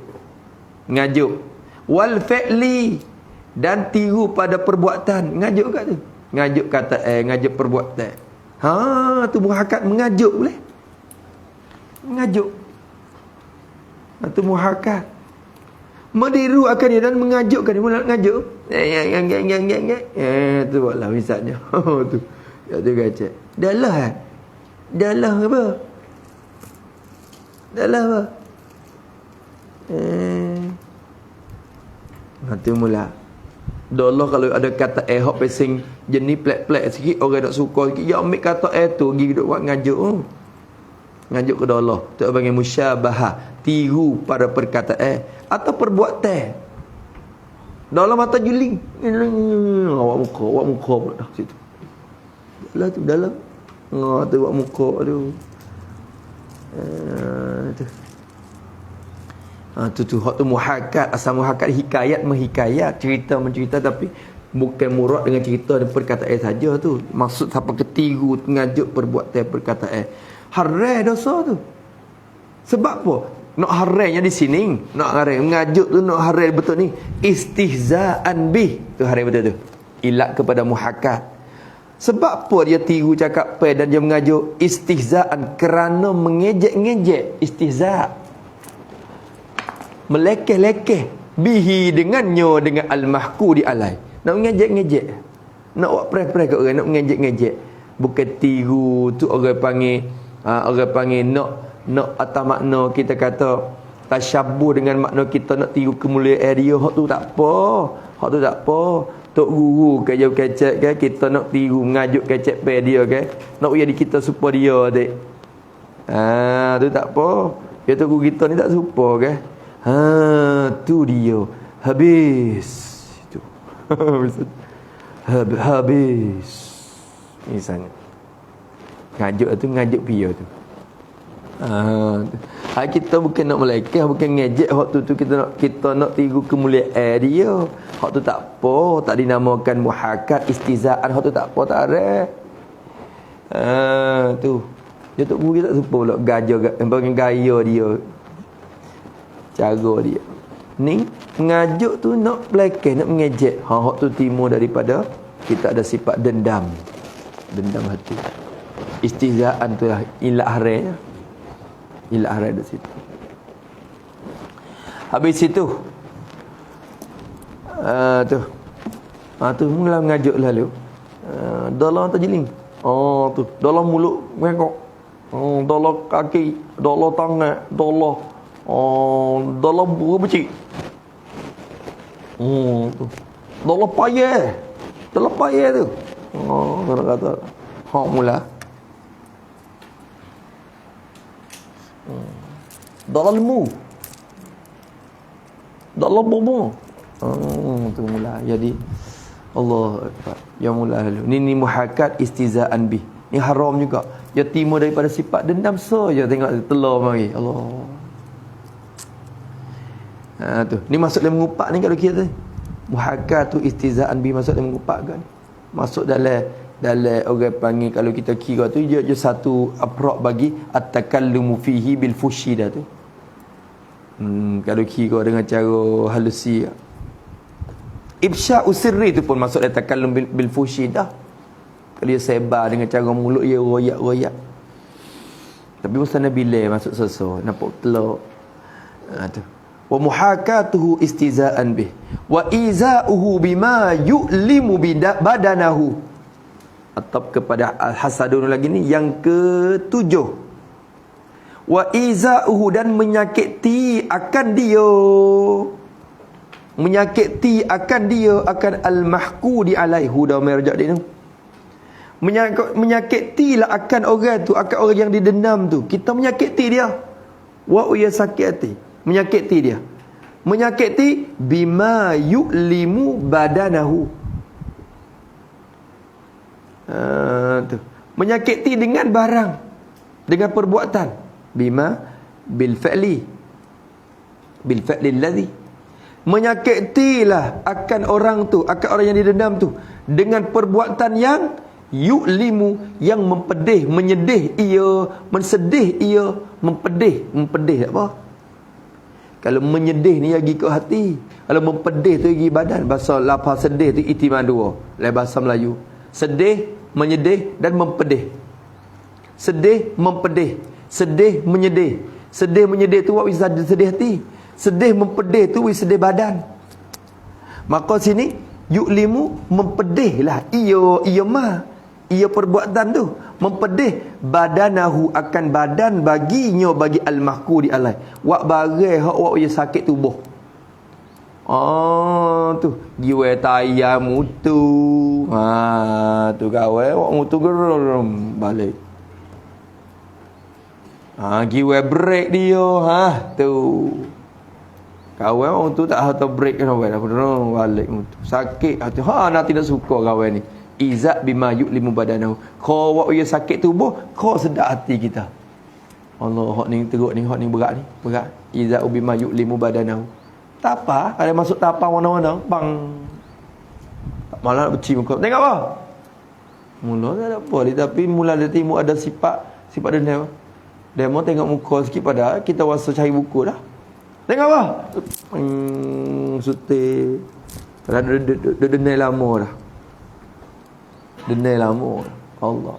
ngajuk. Wal fi'li, dan tiru pada perbuatan. Ngajuk kat tu. Ngajuk kata ngajuk perbuatan. Tu muhakat, mengajuk boleh. Mengajuk. Tu muhakat. Meniru akan dia dan mengajukkan dia. Mula nak ngajuk. Tu buatlah misalnya. Tu. Ya tu kacak. Dalah apa? Dalah apa? Tu mula. Allah kalau ada kata hok pesing jenis plek-plek sikit, orang nak suka sikit, ya ambil kata tu pergi duduk buat ngajuk. Ngajuk ke Allah. Tu panggil musyabahah, tiru pada perkataan atau perbuatan. Dalam mata juling. Awak muka pula dah situ. Dalam tu dalam. Tu buat muka tu. Tu. Tu hak tu muhakkat. Asal muhakkat hikayat menghikayat, cerita mencerita, tapi bukan murad dengan cerita dan perkataan saja tu. Maksud siapa ketiru, ngajuk perbuatan perkataan. Haram dosa tu. Sebab apa? Nak haramnya di sini, nak haram mengajuk tu, nak haram betul ni. Istihza'an bih. Tu haram betul tu. Ilat kepada muhakkat. Sebab apa dia tiru cakap dan dia mengajuk istihza'an, kerana mengejek-ngejek. Istihza', melekeh-lekeh bihi dengannya, dengan al-mahku di alai. Nak mengejek-ngejek, nak buat pres-pres kat orang, nak mengejek-ngejek. Bukan tiru tu orang panggil nak atas makna kita kata tasyabuh dengan makna kita nak tiru kemuliaan dia. Hak tu tak apa. Hak tu tak apa. Tok guru ke jauh kecek ke, kita nak tiru mengajuk kecek pe dia ke, nak jadi kita serupa dia dek. Tu tak apa. Ya tok guru kita ni tak serupa ke. Tu dia. Habis. Itu. Habis. Misalnya. Ngajuk tu ngajuk pia tu. Kita bukan nak melekeh, bukan ngejek. Hak tu kita nak tiru kemuliaan dia. Hak tu tak apa, tak dinamakan muhakkat, istizaan. Hak tu tak apa, tak ada. Tu. Dia tak guru tak serupa pula bagi gaya dia. Cara dia. Ni ngajuk tu nak melekeh, nak mengejek. Hak tu timur daripada kita ada sifat dendam. Dendam hati. Istizaan tu lah ilat haram. Ilat haram di situ. Habis itu tu mula mengajuk lalu. Dalam terjeling. Tu dalam mulut mengok. Dalam kaki, dalam tangan, dalam berbecik. Tu. Dalam payah. Dalam payah tu. Orang kata hak mula. Dalam lemu. Dalam bobo. Tu mula. Jadi Allah Akbar. Yang mula lalu. Ni muhakkat istizaan bih. Ni haram juga. Dia timur daripada sifat dendam saja. Tengok telur mari. Allah. Tu. Ni maksud dia mengupak ni kalau kita. Muhakkat tu istizaan bih, maksud dia mengupak kan. Masuk dalam orang panggil, kalau kita kira tu dia satu aprok bagi at-takallumu fihi bil fushi dah tu. Kalau kira dengan cara halusi. Ibsya'u sirri tu pun masuk dalam takallum bil fushi dah. Kalau dia sebar dengan cara mulut dia royak-royak. Tapi masa Nabi masuk sosok nampak telur. Tu. Wa muhakatuhu istizaan bih wa iza'uhu bima yu'limu badanahu. Atau kepada al-hasadun lagi ni yang ketujuh. Wa iza'uhu, dan menyakiti akan dia. Menyakiti akan dia, akan al-mahku di alaihu. Dah merjak dia tu. Menyakitilah akan orang tu, akan orang yang didendam tu. Kita menyakiti dia. Wa uya sakit hati. Menyakiti dia. Menyakiti bima yu'limu badanahu. Tu. Menyakiti dengan barang, dengan perbuatan. Bima bil fa'li alladhi. Menyakitilah akan orang tu, akan orang yang didendam tu, dengan perbuatan yang yu'limu, yang mempedih, menyedih ia, mensedih ia, mempedih apa? Kalau menyedih ni lagi ke hati, kalau mempedih tu lagi badan. Bahasa lafaz sedih tu itimad dua dalam bahasa Melayu. Sedih, menyedih dan mempedih. Sedih, mempedih. Sedih, menyedih. Sedih, menyedih tu wis sedih hati. Sedih, mempedih tu wis sedih badan. Maka sini yu'limu, mempedihlah ia ia perbuatan tu, mempedih badanahu, akan badan baginya, bagi al-mahku di alai. Wak bagai hak wak ia sakit tubuh. Tu jiwa tayar mutu. Tu kawan wak mutu geram balik. Jiwa break dia. Tu kawan wak mutu tak hata break kan balik mutu. Sakit hati. Nak tidak suka kawan ni. Izat bima yu'limu badanahu. Kau wak ia sakit tubuh, kau sedap hati kita. Allah, hak ni teruk ni, hak ni berat ni, berat. Iza ubima yu'limu badanahu. Tapa, ada masuk tapa mana-mana, bang. Malah nak beci muka. Tengok apa? Mula tak ada apa ni, tapi mula dia timbul ada sifat dendam. Dia mau tengok muka sikit pada kita wasa cari buku dah. Tengok apa? Sutir. Dah dendam lama dah. Dendam lama. Allah.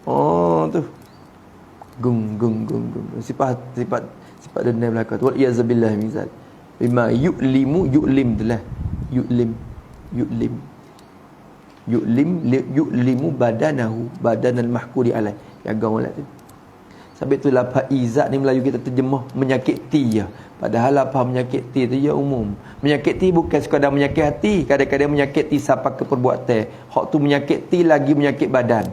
Oh tu. Gung. Sifat dendam belaka tu. Wal iyazabillah min zalik. Bima yu'lim tu lah. Yu'limu badanahu badanal mahkuri alai. Jaga molek tu. Sebab tu lafaz izat ni Melayu kita terjemah menyakiti je. Padahal lafaz menyakiti tu ya umum. Menyakiti bukan sekadar menyakit hati, kadang-kadang menyakiti sampai ke perbuatan. Hak tu menyakiti lagi menyakit badan.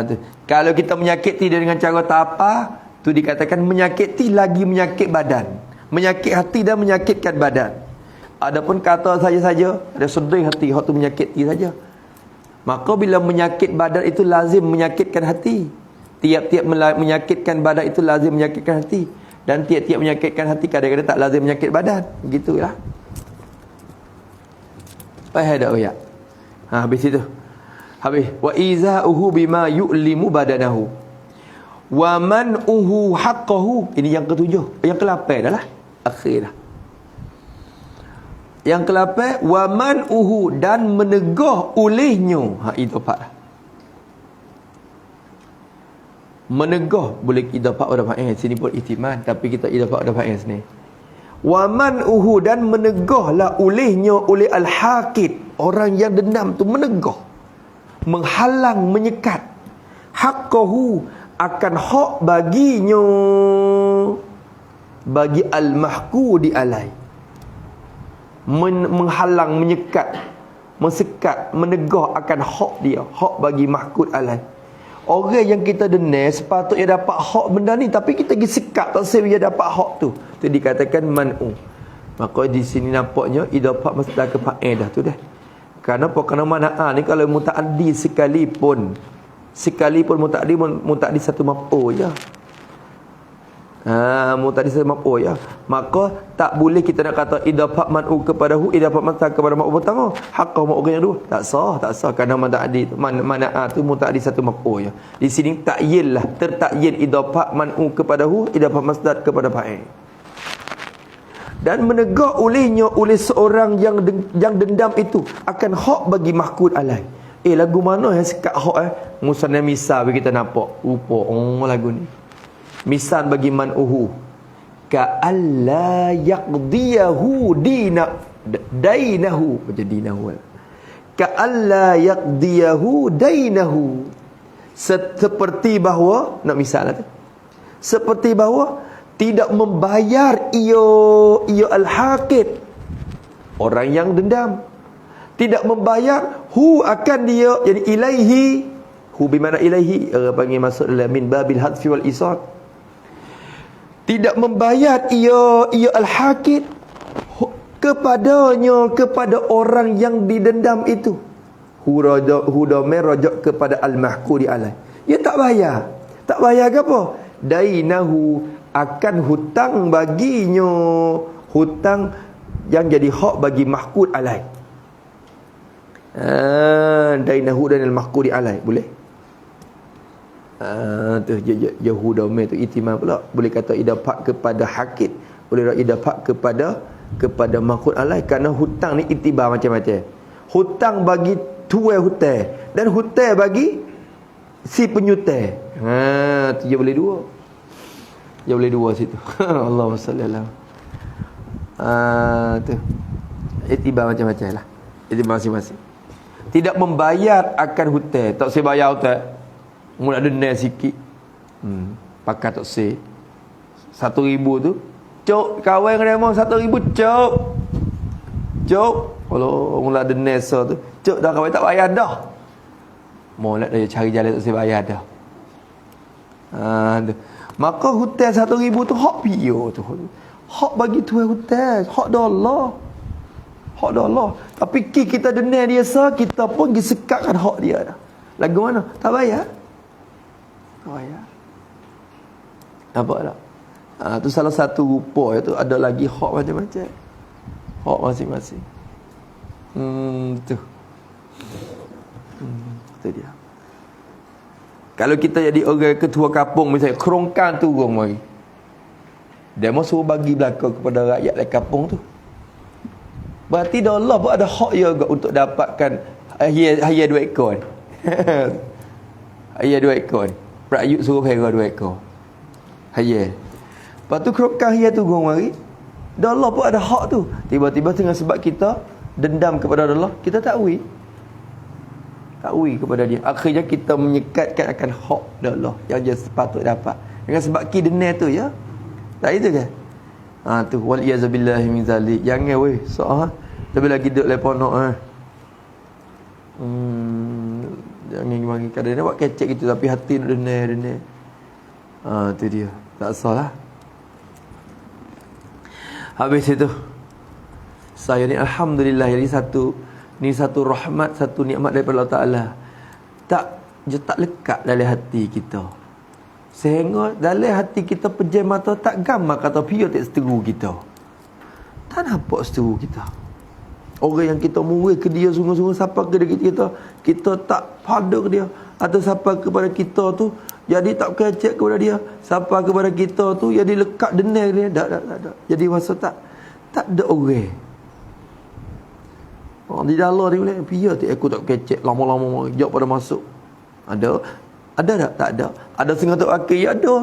Tu. Kalau kita menyakiti dia dengan cara tak apa, tu dikatakan menyakiti lagi menyakit badan. Menyakit hati dan menyakitkan badan. Adapun kata saja-saja, ada sedih hati, hak tu menyakiti saja. Maka bila menyakit badan itu lazim menyakitkan hati. Tiap-tiap menyakitkan badan itu lazim menyakitkan hati. Dan tiap-tiap menyakitkan hati kadang-kadang tak lazim menyakit badan. Begitulah. Faham tak ya? Habis itu. Habis. Wa iza'uhu bima yu'limu badanahu. Wa man'uhu haqqahu. Ini yang ketujuh. Yang ke-8 dah lah. Akhir dah. Yang ke-8, wa man'uhu dan menegah olehnya. Itu part dah. Menegah boleh idafah pada fa'il. Sini pun ihtimal, tapi kita idafah pada fa'il sini. Wa man'uhu dan menegahlah olehnya oleh al-haqid. Orang yang dendam tu menegah, menghalang, menyekat haqqahu akan hak baginya, bagi al-mahqudi alai. Menghalang, menyekat, mensekat, menegah akan hak dia, hak bagi mahqud alai. Orang yang kita dendam sepatutnya dapat hak benda ni, tapi kita pergi sekat tak sempat dia dapat hak tu. Tu dikatakan man'u. Maka di sini nampaknya idafah masdar ke fa'il dah tu dah. Kenapa? Kerana man'a ni kalau muta'addi sekalipun muta'addi satu maf'ul je. Muta'addi satu maf'ul je. Maka tak boleh kita nak kata idafah man'u kepada hu, idafah masdar kepada maf'ul pertama. Haqqah maf'ul yang dua. Tak sah kerana muta'addi man'a tu muta'addi satu maf'ul je. Di sini ta'yin lah, tertakyin idafah man'u kepada hu, idafah masdar kepada fa'il. Dan menegak olehnya oleh seorang yang dendam itu akan hak bagi mahqud alai. Lagu mana yang sekat hak Musanna misal bagi kita nampak rupa lagu ni. Misal bagi man'uhu ka alla yaqdiyahu dainahu, macam dinahu. Ka alla yaqdiyahu dainahu, seperti bahawa nak misal tu. Seperti bahawa tidak membayar ia al-haqid, orang yang dendam, tidak membayar hu akan dia, jadi ilaihi, hu bermakna ilaihi, orang panggil masuk dalam min babil hadfi wal isad. Tidak membayar ia al-haqid kepadanya, kepada orang yang didendam itu. Hu damir rajak kepada al-mahqudi alai. Dia tak bayar. Tak bayar ke apa? Dainahu, akan hutang baginya, hutang yang jadi hak bagi mahqud alai. Dainahu dan al-mahqudi alai, boleh? Tu Yahuda tu itimam pula. Boleh kata idafah kepada haqid, boleh idafah kepada mahqud alai, kerana hutang ni itibar macam-macam. Hutang bagi tuai hutang dan hutang bagi si penyutang. Tu dia boleh dua. Dia boleh dua situ. Allahumma salli ala. Tu. Itibar macam-macam lah. Itibar masing-masing. Tidak membayar akan hutang. Tak saya bayar hutang. Mu nak denda sikit. Pakai tak saya. 1,000 tu. Cok, kawan dengan dia 1,000 cok. Cok. Kalau mula denda so tu. Cok dah kawan tak bayar dah. Mau nak dia cari jalan tak saya bayar dah. Tu. Maka hutang 1,000 tu hak pio tu. Hak bagi tuan hutang, hak Allah. Hak Allah. Tapi kita denda dia kita pun pergi sekatkan hak dia dah. Lagu mana? Tak bayar. Tak bayar. Nampak tak? Tu salah satu rupa itu. Ada lagi hak macam-macam. Hak masing-masing. Tu. Tu dia. Kalau kita jadi orang ketua kampung misalnya, kerongkan turun mari. Dia mau suruh bagi belaka kepada rakyat di kampung tu. Berarti dah Allah pun ada hak juga untuk dapatkan ayah 2 ekor. Ayah 2 ekor. Prakyut suruh hera 2 ekor. Ayah. Lepas tu kerongkan ayah turun mari. Dah Allah pun ada hak tu. Tiba-tiba dengan sebab kita dendam kepada Allah, kita takwil kepada dia. Akhirnya kita menyekatkan akan hak Allah yang dia sepatut dapat. Dengan sebab denai tu ya. Tak itu kan? Tu wal iyazabillahi min zalik. Jangan weh lebih lagi duduk lepas nak jangan mari kadang-kadang buat kecek gitu tapi hati nak denai. Tu dia. Tak salah. Habis itu saya ni alhamdulillah ni satu rahmat, satu nikmat daripada Allah Taala. Tak lekat dalam hati kita. Sehingga dalam hati kita pejam mata tak gambar kata pia tak seteru kita. Tak nampak seteru kita. Orang yang kita murid ke dia sungguh-sungguh siapa ke dia kita tak pada ke dia atau siapa kepada kita tu jadi tak kecek kepada dia, siapa kepada kita tu jadi lekat denai dia. Tak. Jadi masa tak ada orang. Di dalam dia boleh pia tak aku tak kecek lama-lama jauh pada masuk. Ada tak? Tak ada. Ada setengah tu akhir ada.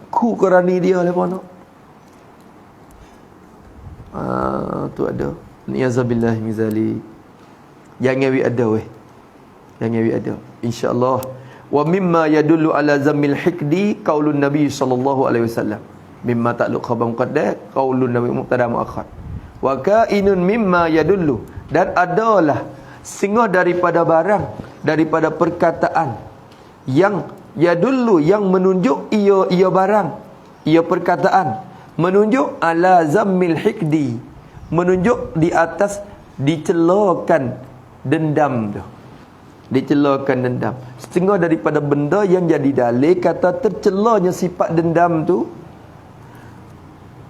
Ku kerani dia lepas nak. Tu ada. Niyazabillah mizali. Jangan wi ada weh. Jangan wi ada. Insya-Allah. Wa mimma yadullu ala zammil hikdi qaulun Nabi sallallahu alaihi wasallam. Mimma ta'luq khabar muqaddar qaulun Nabi mubtada muakhar. Wa kainun mimma yadullu, dan adalah setengah daripada barang, daripada perkataan yang yadullu, yang menunjuk ia barang, ia perkataan menunjuk ala zammil hikdi, menunjuk di atas dicelakan dendam tu. Dicelakan dendam. Setengah daripada benda yang jadi dalil kata tercelanya sifat dendam tu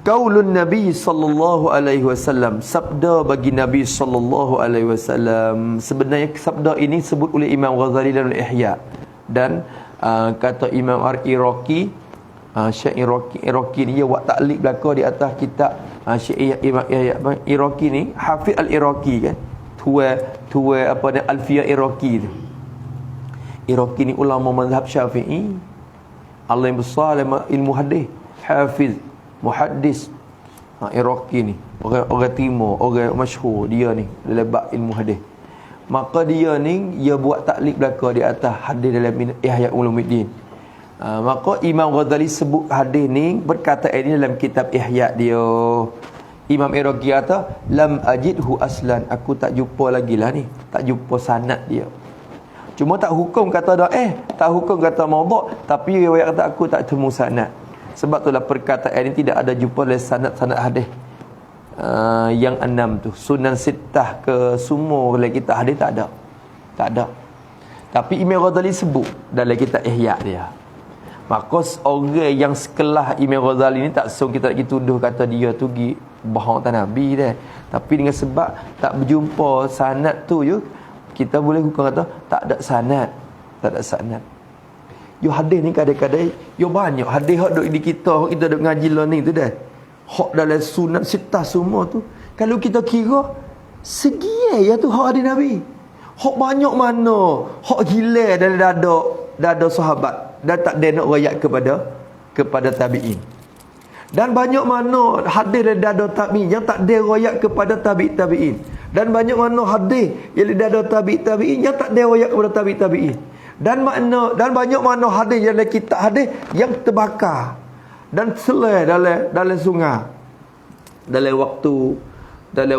qaulun Nabi sallallahu alaihi wasallam, sabda bagi Nabi sallallahu alaihi wasallam. Sebenarnya sabda ini sebut oleh Imam Ghazali dalam Ihya, dan kata Imam Iraqi, Syekh Iraqi ni dia buat taklid belaka di atas kitab Syekh Imam Iraqi ni, Hafiz al-Iraqi kan. Tua apa dia Alfiyah Iraqi tu. Iraqi ni ulama mazhab Syafi'i. Allah yang besar ilmu hadis, hafiz, muhaddis. Iraqi ni orang timur, orang masyhur dia ni dalam ilmu hadis. Maka dia ni dia buat taklid belaka di atas hadis dalam Ihya Ulumuddin. Maka Imam Ghazali sebut hadis ni, berkata ini dalam kitab Ihya dia. Imam Iraqi kata lam ajidhu aslan, aku tak jumpa lagi lah ni, tak jumpa sanad dia. Cuma tak hukum kata tak hukum kata maudhu', tapi riwayat kata aku tak temu sanad. Sebab itulah perkataan ini tidak ada jumpa dalam sanad-sanad hadis. Yang 6 tu Sunan Sittah ke semua oleh kita hadis tak ada. Tapi Imam Ghazali sebut dalam kitab Ihya dia. Maka orang yang sekelas Imam Ghazali ni tak song kita lagi tuduh kata dia tu bohong tak Nabi dah. Tapi dengan sebab tak berjumpa sanad tu kita boleh hukum kata tak ada sanad. Hadis ni kadang-kadang banyak hadis hak duk di kita duk ngaji learning tu dah. Hak dalam Sunan Sittah semua tu kalau kita kira segi tu hak hadis Nabi. Hak banyak mana hak gila dalam dada sahabat dan tak ada nak royak kepada tabi'in. Dan banyak mana hadis dari dada tabi'in yang tak ada royak kepada tabi'in. Dan banyak mana hadis yang dari dada tabi'in yang tak ada royak kepada tabi'in. Dan banyak mana hadis yang dalam kitab hadis yang terbakar dan selai dalam sungai. Dalam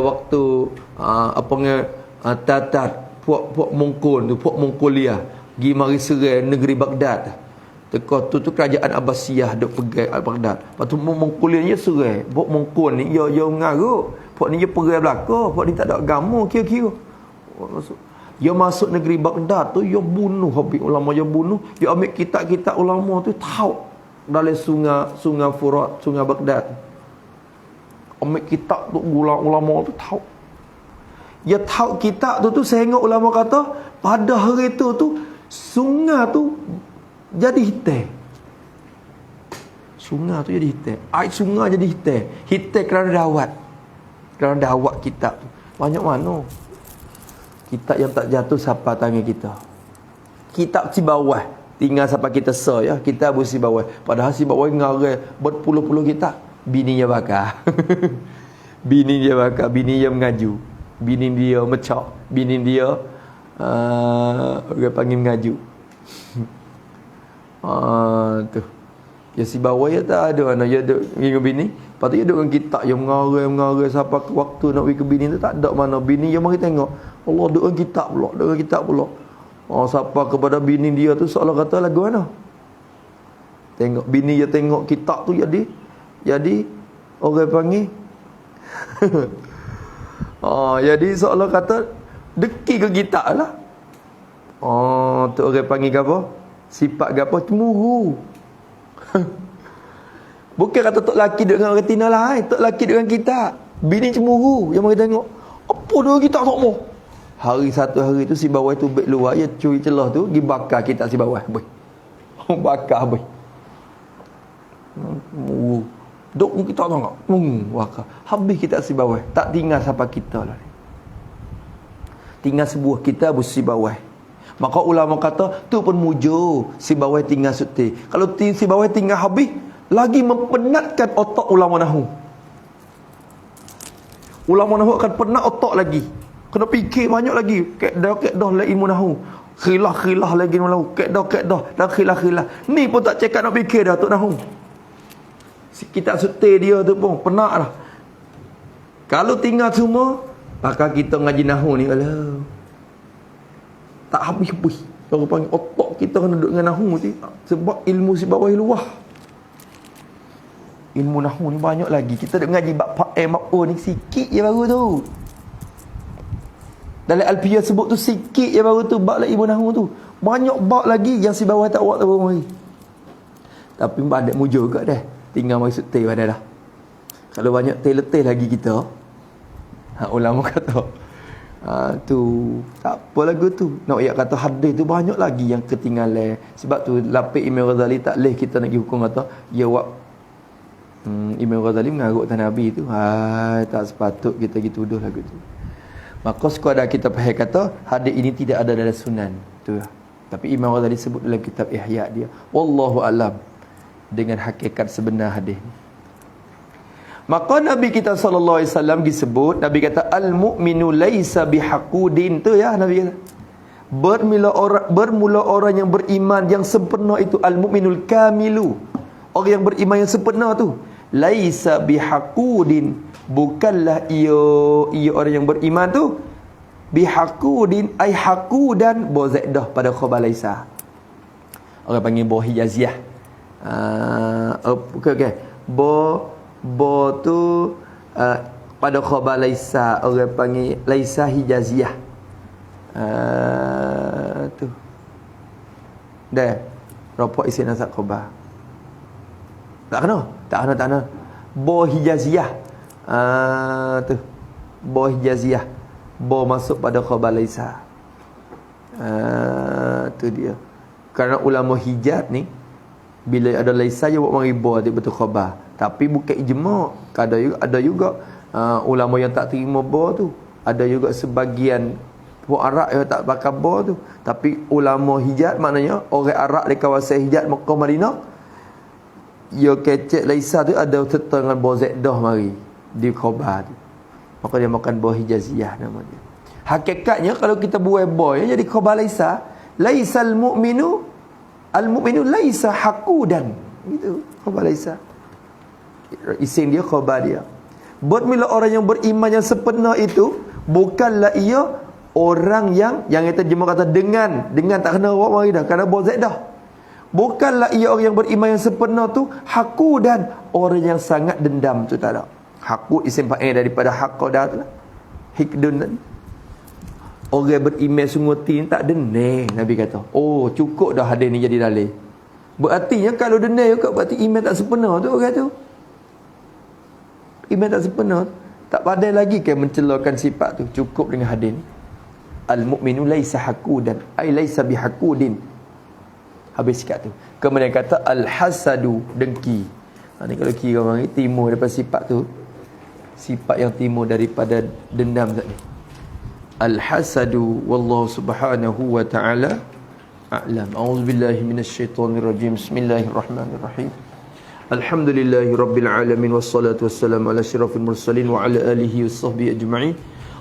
waktu Tatar puak Mongkol tu, puak Mongolia pergi mari serang negeri Baghdad. Teka tu kerajaan Abbasiyah duk pegang Baghdad. Lepas tu Mongolia ni serang. Puak Mongkol ni dia mengarut. Puak ni dia perang belaka, puak ni tak ada agama kira-kira. Masuk. Dia masuk negeri Baghdad tu, dia bunuh habis ulama, dia bunuh, dia ambil kitab-kitab ulama tu tahu dalam sungai Furat, sungai Baghdad. Ambil kitab tu ulama tu tahu. Dia tahu kitab tu sehingga ulama kata pada hari tu sungai tu jadi hitam. Sungai tu jadi hitam. Air sungai jadi hitam. Hitam kerana dawat. Kerana dawat kitab tu. Banyak mana kitab yang tak jatuh siapa tangan kita. Kitab si bawah tinggal siapa kita ya. Kitab si bawah. Padahal si bawah ngarang berpuluh-puluh kitab. Bini dia bakar. Bini dia bakar. Bini dia mengaju. Bini dia mecak. Bini dia orang panggil mengaju. Tu. Ya si bawah ya tak ada mana. Ya duduk dengan bini. Lepas tu dia duduk dengan kitab yang mengarang sampai ke waktu nak pergi ke bini tu tak ada mana. Bini yang mari tengok. Allah duduk dengan kitab pula. Duduk dengan kitab pula. Sampai kepada bini dia tu seolah kata lagu mana. Tengok bini dia tengok kitab tu jadi orang panggil jadi seolah kata deki ke kitab lah. Tu orang panggil apa? Sifat apa? Cemburu. Bukan kata tok laki duduk dengan orang tina lain, tok laki duduk dengan kitab. Bini cemburu. Yang mari tengok. Apa dia kitab tak mau? Satu hari tu si bawah tu baik luar, dia curi celah tu pergi bakar kitab si bawah. Boy. Bakar boy. Duk kita tengok. Bakar. Habis kitab si bawah. Tak tinggal siapa kita lah. Tinggal sebuah kitab si bawah. Maka ulama kata tu pun mujur si bawah tinggal suti. Kalau si bawah tinggal habis, lagi mempenatkan otak ulama nahu. Ulama nahu akan penat otak lagi. Kena fikir banyak lagi. Kaedah la ilmu nahu. Khilah lagi ilmu nahu. Kaedah dan khilah. Ni pun tak cakap nak fikir dah tok nahu. Si kitab suti dia tu pun penat dah. Kalau tinggal semua, maka kita ngaji nahu ni alah. Tak habis-habis. Orang panggil otak kita kena duduk dengan nahu ni. Sebab ilmu si bawah luah. Ilmu nahu ni banyak lagi. Kita duduk ngaji bab bab ni sikit je baru tu. Dalam Alfiyah sebut tu sikit je baru tu bab ilmu nahu tu. Banyak bab lagi yang si bawah tak buat tahu mari. Tapi badak mujur juga dah. Tinggal mari suti pada dah. Kalau banyak letih lagi kita. Ulama kata tu tak apa lagu tu. Nak ayat kata hadis tu banyak lagi yang ketinggalan. Sebab tu lapik Imam Ghazali tak leh kita nak pergi hukum kata ya wak Imam Ghazali mengarut tan Nabi tu. Tak sepatut kita gitu tuduh lagu tu. Maka sekadar kita faham kata hadis ini tidak ada dalam sunan tu. Tapi Imam Ghazali sebut dalam kitab Ihya dia. Wallahu alam dengan hakikat sebenar hadis ni. Maka Nabi kita sallallahu alaihi wasallam disebut, Nabi kata al-mu'minu laisa bihaqudin tu ya Nabi kata. Bermula orang yang beriman yang sempurna itu al-mu'minul kamilu. Orang yang beriman yang sempurna tu laisa bihaqudin, bukanlah ia orang yang beriman tu bihaqudin ay haqudan bozaidah pada khabar laisa. Orang panggil bo hijaziyah. Okey. Bo tu pada khabar laisa, orang panggil laisa hijaziyah. Tu dah ropok isi nasab khabar tak kena bo hijaziyah. Tu bo hijaziyah, bo masuk pada khabar laisa. Tu dia. Kerana ulama Hijaz ni bila ada laisa dia buat mari bo dia betul khabar. Tapi bukan ijma'. Ada juga ulama yang tak terima bo tu. Ada juga sebagian Arab yang tak pakai bo tu. Tapi ulama Hijaz maknanya orang Arab di kawasan Hijaz Mekah Madinah, dia kecek laisa tu ada serta dengan bo zaidah mari di khabar tu. Maka dia makan bo hijaziyah nama dia. Hakikatnya kalau kita buat bo ya jadi khabar laisa, laisal mu'minu al-mu'minu laisa haqudan. Gitu khabar laisa. Isim dia khabar dia. Bermula orang yang beriman yang sempurna itu bukanlah ia orang yang kita jemaah kata dengan tak kena awak mari dah kerana bo zaidah. Bukanlah ia orang yang beriman yang sempurna tu haqudan, orang yang sangat dendam tu tak ada. Haqud isim fa'il daripada haqqada tu lah. Hikdun tadi. Orang beriman sungguh tak denai, Nabi kata. Oh, cukup dah hadis ni jadi dalil. Berartinya kalau denai juga berarti iman tak sempurna tu orang tu. Iman tak sempurna, tak pandai lagi ke mencelakan sifat tu. Cukup dengan hadis ni. Al-mu'minu laisa hakudan, ai laisa bihakudin. Habis sikat tu. Kemudian kata al-hasadu, dengki. Ni kalau kira orang ni timur daripada sifat tu. Sifat yang timur daripada dendam tadi. Al-hasadu wallahu subhanahu wa ta'ala a'lam. A'udzubillahi minasyaitonirrajim. Bismillahirrahmanirrahim. Alhamdulillahi rabbil alamin wassalatu wassalamu ala asyrafil mursalin wa ala alihi washabbihi ajma'in.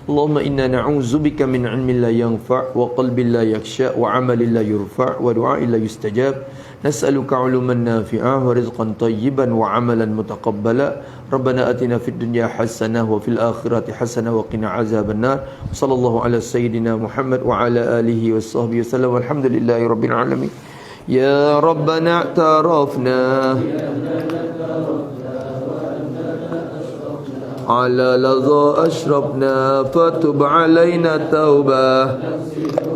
Allahumma inna na'udzubika min 'ilmin la yanfa' wa qalbin la yakhsha' wa 'amalin la yurfa' wa du'a'in la yustajab. Nas'aluka 'uluman nafi'ah wa rizqan thayyiban wa 'amalan mutaqabbala. Rabbana atina fid dunya hasanah wa fil akhirati hasanah wa qina 'adzabannar. Sallallahu ala sayyidina Muhammad wa ala alihi washabbihi wasallam. Walhamdulillahi rabbil alamin. Ya Rabbana i'tarafna على لظى أشربنا فتب علينا توبة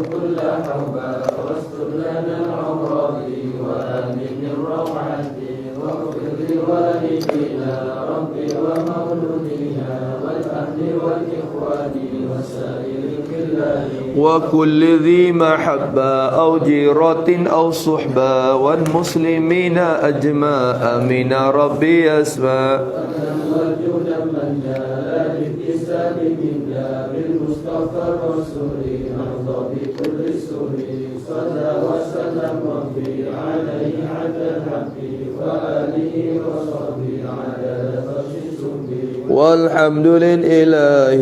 كل حوبة واستر لنا العمرات وآمن الروعة واغفر لوالدينا ربي ومولودينا والأهل والإخوان وسائر الكلاب وكل ذي محبة أو جيرة أو صحبة والمسلمين أجمع آمين ربي أسماء والجود من جاء بالإسلام منا بالمصطفى الرسول نرضى بكل سور صلى وسلم ربي عليه عدد الحق وآله وصحبه على فرش سبي والحمد لله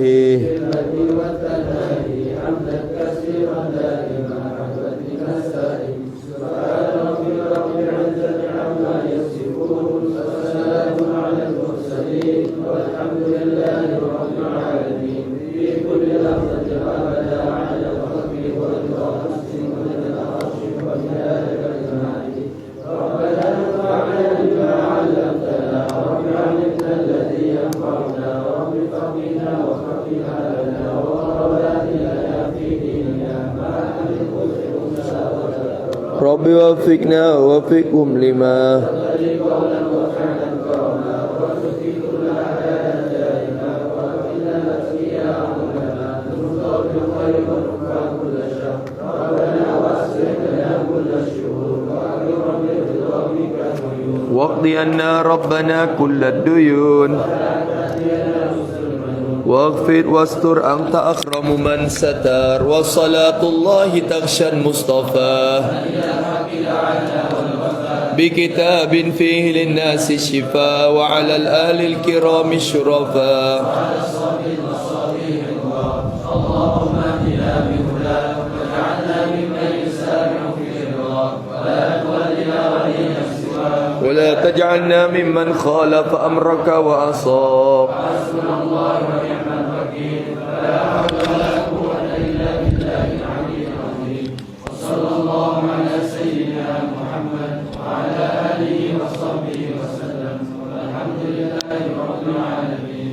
والثناء حمدا كثيرا دائما حمد نسائي سبحان ربي رب العزة عما يصفون وسلام على المرسلين والحمد لله رب العالمين في كل لحظة أبدا على الخلق ورضا نفسه ومن العرش ومن كلماته ربنا انفعنا بما علمتنا رب علمنا الذي ينفعنا رب فقنا وفقنا لنا وقربنا لنا في ديننا ما رب وفقنا ووفقهم لما قولا وفعلا كرما وارزقي كل حياة دائما وأكلنا نفسيا عملنا نرضى بالخير ونكفى كل شر ربنا وأصلح لنا كل الشرور وأكرم برضا بك العيون واقض عنا ربنا كل الديون واغفر واستر أنت أكرم من ستر وصلاة الله تغشى المصطفى بكتاب فيه للناس الشفاء وعلى الآل الكرام الشرفاء اللهم اهدنا بهداك واجعلنا ممن يسارع في رضاك ولا تولنا وليا سواك ولا تجعلنا ممن خالف أمرك وعصاك حسبنا الله ونعم الوكيل فلا حول ولا قوة إلا بالله العلي العظيم وصلى الله على سيدنا محمد وعلى آله وصحبه وسلم والحمد لله رب العالمين.